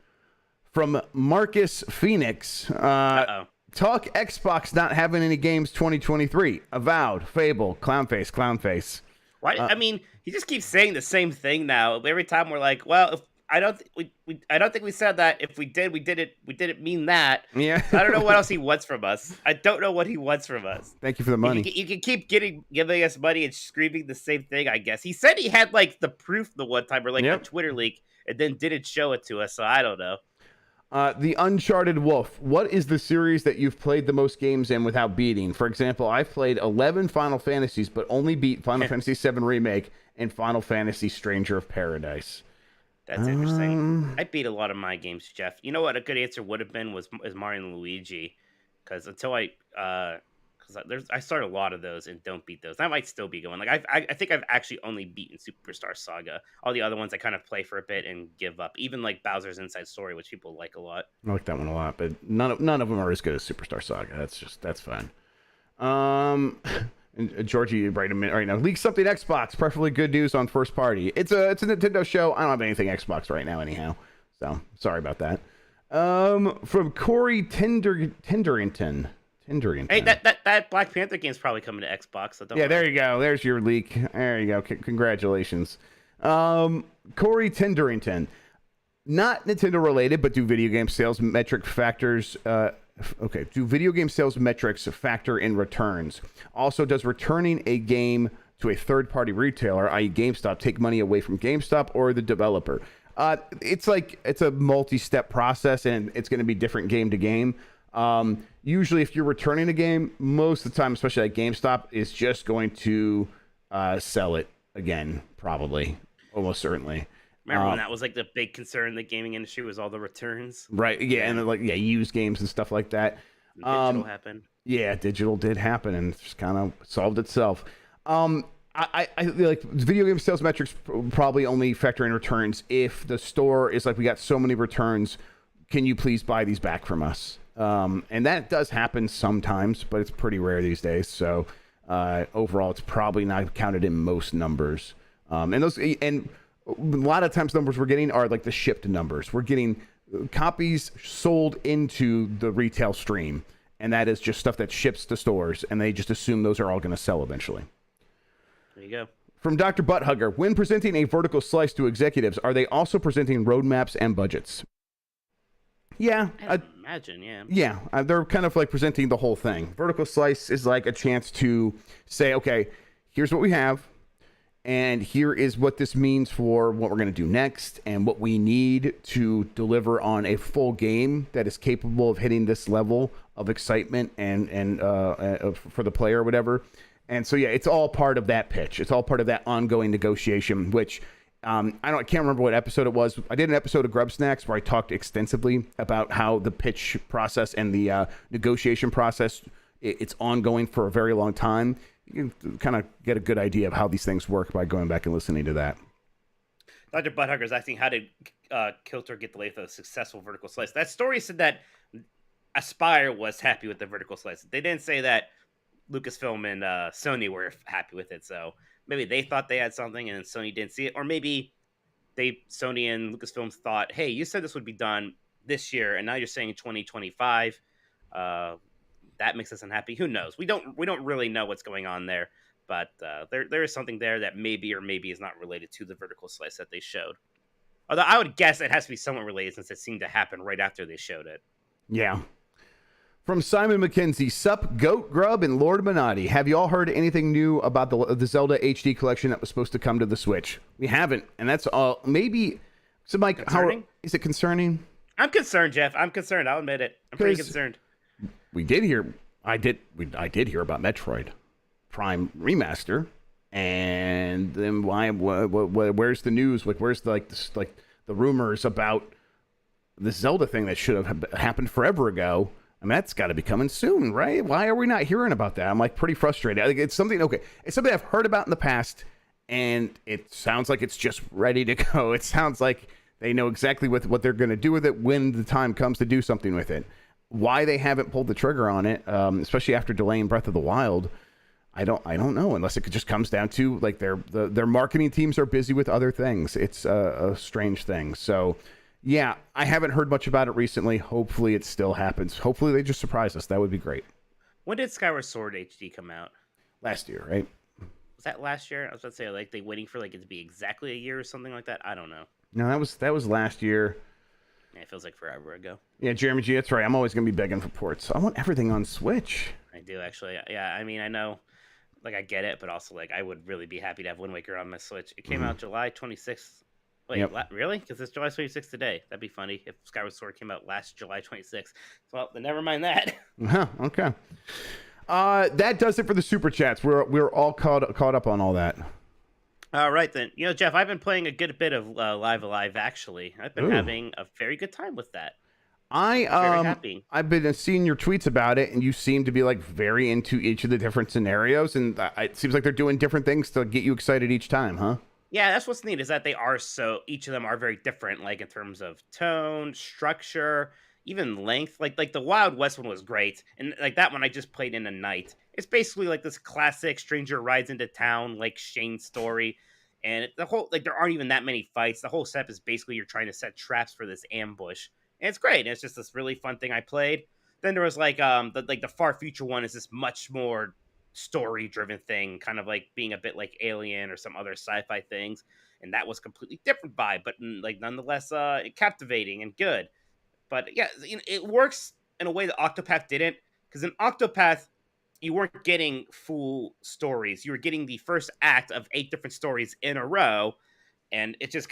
Speaker 2: From Marcus Phoenix, talk Xbox not having any games 2023. Avowed, Fable, Clownface.
Speaker 3: Why? I mean, he just keeps saying the same thing now. Every time we're like, well, I don't think we said that. If we did, we didn't mean that.
Speaker 2: Yeah.
Speaker 3: I don't know what else he wants from us. I don't know what he wants from us.
Speaker 2: Thank you for the money.
Speaker 3: You can keep giving us money and screaming the same thing, I guess. He said he had like the proof the one time, or like a Twitter leak, and then didn't show it to us. So I don't know.
Speaker 2: The Uncharted Wolf. What is the series that you've played the most games in without beating? For example, I've played 11 Final Fantasies, but only beat Final Fantasy VII Remake and Final Fantasy Stranger of Paradise.
Speaker 3: That's interesting. I beat a lot of my games, Jeff. You know what a good answer would have been was Mario and Luigi, because until I started a lot of those and don't beat those. I might still be going. Like I think I've actually only beaten Superstar Saga. All the other ones I kind of play for a bit and give up. Even like Bowser's Inside Story, which people like a lot.
Speaker 2: I like that one a lot, but none of them are as good as Superstar Saga. That's fine. And Georgie, right now, leak something Xbox, preferably good news on first party. It's a Nintendo show. I don't have anything Xbox right now, anyhow. So sorry about that. From Corey Tenderington.
Speaker 3: Hey, that Black Panther game's probably coming to Xbox. So
Speaker 2: yeah, there you go. There's your leak. There you go. Congratulations. Corey Tenderington. Not Nintendo related, but do video game sales metric factors... do video game sales metrics factor in returns? Also, does returning a game to a third-party retailer, i.e. GameStop, take money away from GameStop or the developer? It's a multi-step process, and it's going to be different game to game. Usually, if you're returning a game, most of the time, especially at GameStop, is just going to sell it again, probably, almost certainly.
Speaker 3: Remember when that was like the big concern in the gaming industry was all the returns?
Speaker 2: Right. Yeah. And used games and stuff like that.
Speaker 3: Digital happened.
Speaker 2: Yeah, digital did happen and just kind of solved itself. I like video game sales metrics probably only factor in returns if the store is like, we got so many returns. Can you please buy these back from us? And that does happen sometimes, but it's pretty rare these days. So overall, it's probably not counted in most numbers. And a lot of times numbers we're getting are like the shipped numbers. We're getting copies sold into the retail stream, and that is just stuff that ships to stores, and they just assume those are all going to sell eventually.
Speaker 3: There you go.
Speaker 2: From Dr. Butthugger, when presenting a vertical slice to executives, are they also presenting roadmaps and budgets? Yeah.
Speaker 3: I imagine, yeah.
Speaker 2: Yeah, they're kind of like presenting the whole thing. Vertical slice is like a chance to say, okay, here's what we have. and here is what this means for what we're going to do next and what we need to deliver on a full game that is capable of hitting this level of excitement and for the player or whatever. And so, yeah, it's all part of that pitch. It's all part of that ongoing negotiation, which I can't remember what episode it was. I did an episode of Grubb Snacks where I talked extensively about how the pitch process and the negotiation process, it's ongoing for a very long time. You can kind of get a good idea of how these things work by going back and listening to that.
Speaker 3: Dr. Butthugger is asking, how did KOTOR get delayed for a successful vertical slice? That story said that Aspire was happy with the vertical slice. They didn't say that Lucasfilm and Sony were happy with it. So maybe they thought they had something and Sony didn't see it. Or maybe Sony and Lucasfilm thought, hey, you said this would be done this year, and now you're saying 2025. That makes us unhappy. Who knows? We don't really know what's going on there, but there is something there that maybe or maybe is not related to the vertical slice that they showed. Although I would guess it has to be somewhat related since it seemed to happen right after they showed it.
Speaker 2: Yeah. From Simon McKenzie, Sup, Goat, Grubb, and Lord Minotti. Have you all heard anything new about the Zelda HD collection that was supposed to come to the Switch? We haven't, and that's all. Maybe. So, Mike, is it concerning?
Speaker 3: I'm concerned, Jeff. I'm concerned. I'll admit it. I'm pretty concerned.
Speaker 2: We did hear. I did hear about Metroid Prime Remaster, and then where's the news? Like, where's the rumors about the Zelda thing that should have happened forever ago? I mean, that's got to be coming soon, right? Why are we not hearing about that? I'm like pretty frustrated. I think it's something. Okay, it's something I've heard about in the past, and it sounds like it's just ready to go. It sounds like they know exactly what they're going to do with it when the time comes to do something with it. Why they haven't pulled the trigger on it, especially after delaying Breath of the Wild, I don't know. Unless it just comes down to like their marketing teams are busy with other things. It's a strange thing. So, yeah, I haven't heard much about it recently. Hopefully, it still happens. Hopefully, they just surprise us. That would be great.
Speaker 3: When did Skyward Sword HD come out?
Speaker 2: Last year, right?
Speaker 3: Was that last year? I was about to say, like, they waiting for like it to be exactly a year or something like that. I don't know.
Speaker 2: No, that was last year.
Speaker 3: Yeah, it feels like forever ago.
Speaker 2: Yeah, Jeremy G, that's right. I'm always going to be begging for ports. I want everything on Switch.
Speaker 3: I do, actually. Yeah, I mean, I know, like, I get it, but also, like, I would really be happy to have Wind Waker on my Switch. It came out July 26th. Wait, yep. Really? Because it's July 26th today. That'd be funny if Skyward Sword came out last July 26th. Well, then never mind that.
Speaker 2: Okay. That does it for the Super Chats. We're all caught up on all that.
Speaker 3: All right, then. You know, Jeff, I've been playing a good bit of Live Alive, actually. I've been having a very good time with that.
Speaker 2: Very happy. I've been seeing your tweets about it, and you seem to be like very into each of the different scenarios, and it seems like they're doing different things to get you excited each time, huh?
Speaker 3: Yeah, that's what's neat, is that each of them are very different, like in terms of tone, structure, even length. Like the Wild West one was great, and like that one I just played in a night. It's basically like this classic stranger rides into town, like Shane story. And the whole, like, there aren't even that many fights. The whole setup is basically you're trying to set traps for this ambush. And it's great. And it's just this really fun thing I played. Then there was like the Far Future one is this much more story-driven thing, kind of like being a bit like Alien or some other sci-fi things. And that was completely different vibe, but like nonetheless captivating and good. But yeah, it works in a way that Octopath didn't. Because in Octopath, you weren't getting full stories. You were getting the first act of 8 different stories in a row, and it just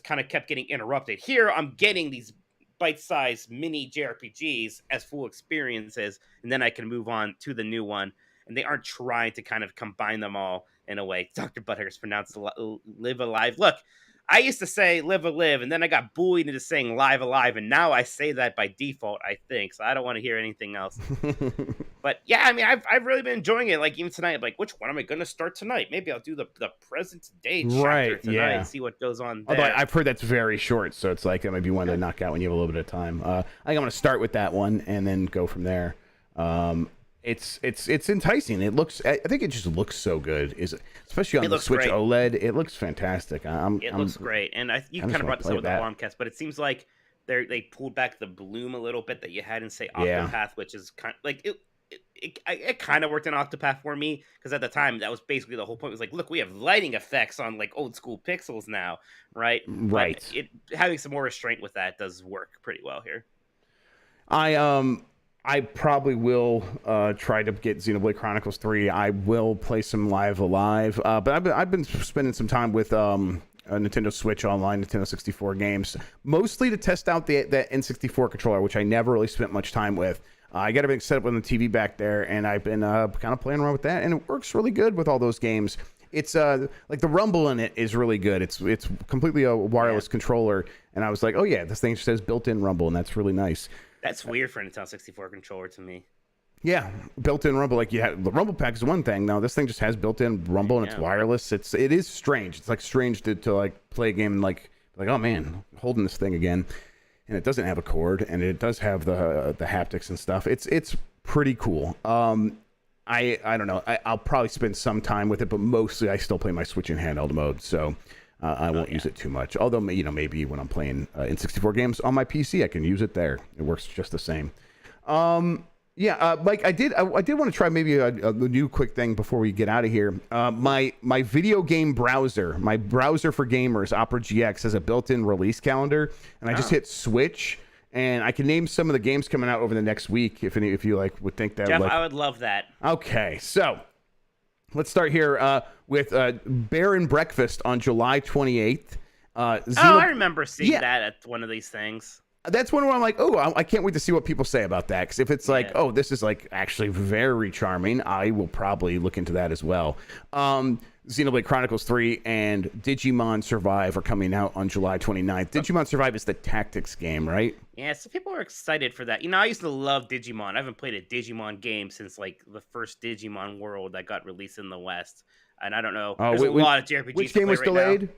Speaker 3: kind of kept getting interrupted. Here, I'm getting these bite-sized mini JRPGs as full experiences, and then I can move on to the new one. And they aren't trying to kind of combine them all in a way. Dr. Butthurst pronounced Live Alive. Look, I used to say Live Alive, and then I got bullied into saying Live Alive, and now I say that by default, I think. So I don't want to hear anything else. But yeah, I mean, I've really been enjoying it. Like even tonight, I'm like, which one am I going to start tonight? Maybe I'll do the present day chapter tonight and see what goes on there.
Speaker 2: Although I've heard that's very short, so it's like it might be one to knock out when you have a little bit of time. I think I'm going to start with that one and then go from there. It's enticing. I think it just looks so good. Especially on the Switch great. OLED, it looks fantastic. It
Speaker 3: looks great, and you kind of brought this up with the Bombcast, but it seems like they pulled back the bloom a little bit that you had in say Octopath, which is kind of like it kind of worked in Octopath for me because at the time that was basically the whole point. Was like, look, we have lighting effects on like old school pixels now, right?
Speaker 2: Right.
Speaker 3: But having some more restraint with that does work pretty well here.
Speaker 2: I I probably will try to get Xenoblade Chronicles 3. I will play some Live Alive, but I've been spending some time with Nintendo Switch Online, Nintendo 64 games, mostly to test out that N64 controller, which I never really spent much time with. I got everything set up on the TV back there, and I've been kind of playing around with that, and it works really good with all those games. It's like the rumble in it is really good. It's completely a wireless controller, and I was like, oh yeah, this thing just says built-in rumble, and that's really nice.
Speaker 3: That's weird for a Nintendo 64 controller to me.
Speaker 2: Yeah, built-in rumble. Like you have the rumble pack is one thing. Now this thing just has built-in rumble, and it's wireless. It is strange. It's like strange to like play a game and like oh man, holding this thing again. And it doesn't have a cord, and it does have the haptics and stuff. It's pretty cool. I don't know. I'll probably spend some time with it, but mostly I still play my Switch in handheld mode, so I won't use it too much. Although maybe when I'm playing N64 games on my PC, I can use it there. It works just the same. Mike, I did want to try maybe a new quick thing before we get out of here. My video game browser, my browser for gamers, Opera GX, has a built-in release calendar, and I just hit switch, and I can name some of the games coming out over the next week if you like would think that.
Speaker 3: Jeff, I would love that.
Speaker 2: Okay, so let's start here with Bear and Breakfast on July 28th.
Speaker 3: I remember seeing that at one of these things.
Speaker 2: That's one where I'm like, oh, I can't wait to see what people say about that. Because if it's like, oh, this is like actually very charming, I will probably look into that as well. Xenoblade Chronicles 3 and Digimon Survive are coming out on July 29th. Digimon Survive is the tactics game, right?
Speaker 3: Yeah, so people are excited for that. I used to love Digimon. I haven't played a Digimon game since like the first Digimon World that got released in the West. And I don't know. There's a lot of JRPGs.
Speaker 2: Which game was delayed?
Speaker 3: Now.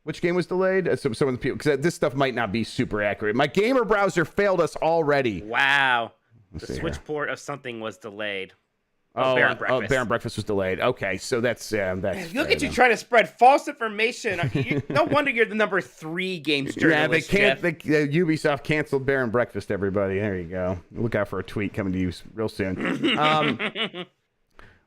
Speaker 2: Which game was delayed? Some of the people, because this stuff might not be super accurate. My gamer browser failed us already.
Speaker 3: Wow. The Switch port of something was delayed. Bear and Breakfast.
Speaker 2: Bear and Breakfast was delayed. Okay, so that's
Speaker 3: look at you trying to spread false information. No wonder you're the number 3 games journalist.
Speaker 2: Yeah, Ubisoft canceled Bear and Breakfast. Everybody, there you go. Look out for a tweet coming to you real soon.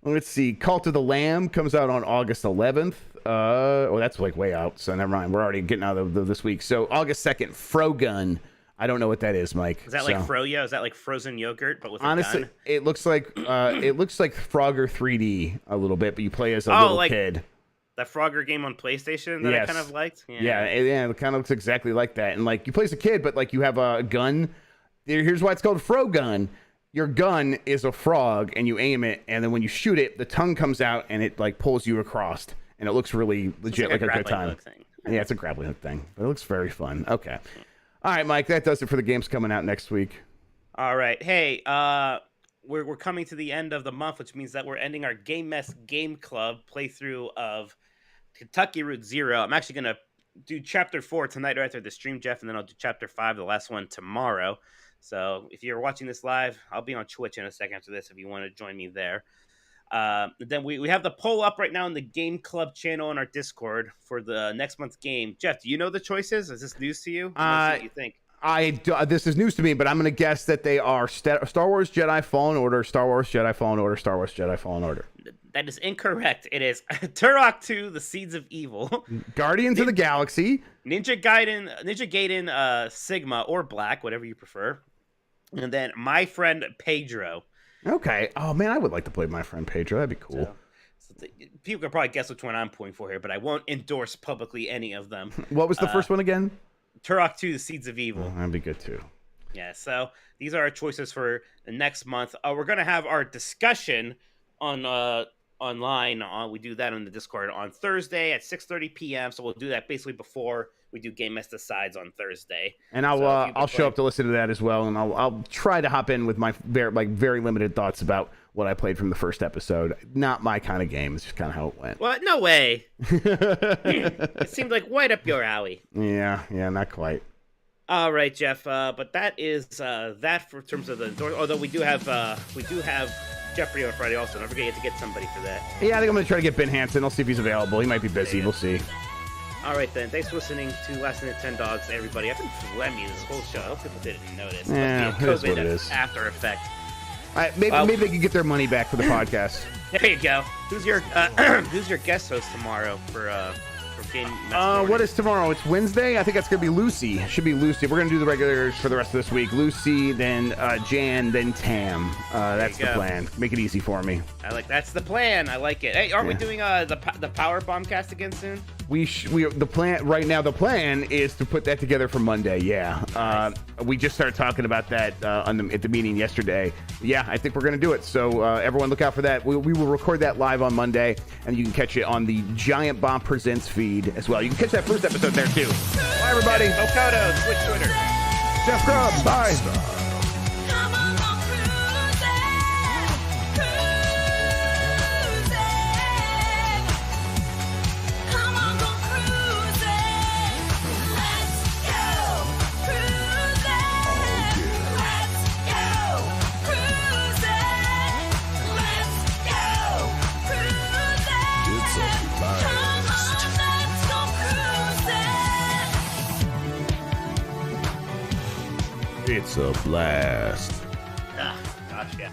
Speaker 2: Let's see. Cult of the Lamb comes out on August 11th. That's like way out, so never mind. We're already getting out of this week. So August 2nd, Frogun. I don't know what that is, Mike.
Speaker 3: Is that like Froyo? Is that like frozen yogurt, but with
Speaker 2: honestly,
Speaker 3: a gun?
Speaker 2: it looks like Frogger 3D a little bit, but you play as a little kid.
Speaker 3: That Frogger game on PlayStation that I kind of liked.
Speaker 2: Yeah, it kind of looks exactly like that. And like you play as a kid, but like you have a gun. Here's why it's called Frogun. Your gun is a frog, and you aim it, and then when you shoot it, the tongue comes out, and it like pulls you across, and it looks really legit, like a good time. Yeah, it's a grappling hook thing, but it looks very fun. Okay, all right, Mike, that does it for the games coming out next week.
Speaker 3: All right, hey, we're coming to the end of the month, which means that we're ending our Game Mess Game Club playthrough of Kentucky Route Zero. I'm actually gonna do Chapter 4 tonight, right after the stream, Jeff, and then I'll do Chapter 5, the last one, tomorrow. So if you're watching this live, I'll be on Twitch in a second after this if you want to join me there. Then we have the poll up right now in the Game Club channel on our Discord for the next month's game. Jeff, do you know the choices? Is this news to you? What do you think?
Speaker 2: This is news to me, but I'm going to guess that they are Star Wars Jedi Fallen Order, Star Wars Jedi Fallen Order, Star Wars Jedi Fallen Order.
Speaker 3: That is incorrect. It is Turok 2, The Seeds of Evil.
Speaker 2: Guardians of the Galaxy.
Speaker 3: Ninja Gaiden Sigma or Black, whatever you prefer. And then My Friend Pedro.
Speaker 2: Okay. Oh, man, I would like to play My Friend Pedro. That'd be cool.
Speaker 3: So people can probably guess which one I'm pointing for here, but I won't endorse publicly any of them.
Speaker 2: What was the first one again?
Speaker 3: Turok 2, The Seeds of Evil.
Speaker 2: Oh, that'd be good, too.
Speaker 3: Yeah, so these are our choices for the next month. We're going to have our discussion on online. We do that on the Discord on Thursday at 6:30 p.m. So we'll do that basically before we do Game Mess Decides on Thursday.
Speaker 2: And I'll show up to listen to that as well, and I'll try to hop in with my very limited thoughts about what I played from the first episode. Not my kind of game. It's just kind of how it went.
Speaker 3: What? No way. It seemed like right up your alley.
Speaker 2: Yeah, not quite.
Speaker 3: All right, Jeff. But that is that for terms of the. Although we do have Jeffrey on Friday also. Don't forget you have to get somebody for that.
Speaker 2: Yeah, I think I'm going to try to get Ben Hansen. I'll see if he's available. He might be busy. We'll see.
Speaker 3: All right, then. Thanks for listening to Last Nintendogs, everybody. I've been phlegmy this whole show. I hope people didn't notice.
Speaker 2: Yeah, it is what it is.
Speaker 3: After effect.
Speaker 2: All right, maybe they can get their money back for the podcast.
Speaker 3: There you go. Who's your guest host tomorrow for
Speaker 2: What is tomorrow? It's Wednesday. I think that's gonna be Lucy. Should be Lucy. We're gonna do the regulars for the rest of this week. Lucy, then Jan, then Tam. That's the plan. Make it easy for me.
Speaker 3: That's the plan. I like it. Hey, aren't we doing the Power Bombcast again soon?
Speaker 2: The plan right now. The plan is to put that together for Monday. Yeah.
Speaker 3: Nice.
Speaker 2: We just started talking about that at the meeting yesterday. Yeah, I think we're gonna do it. So everyone, look out for that. We will record that live on Monday, and you can catch it on the Giant Bomb Presents feed as well. You can catch that first episode there too. Bye, everybody.
Speaker 3: Okoto, Twitch, Twitter.
Speaker 2: Jeff Grubb. Bye. It's a blast.
Speaker 3: Gotcha.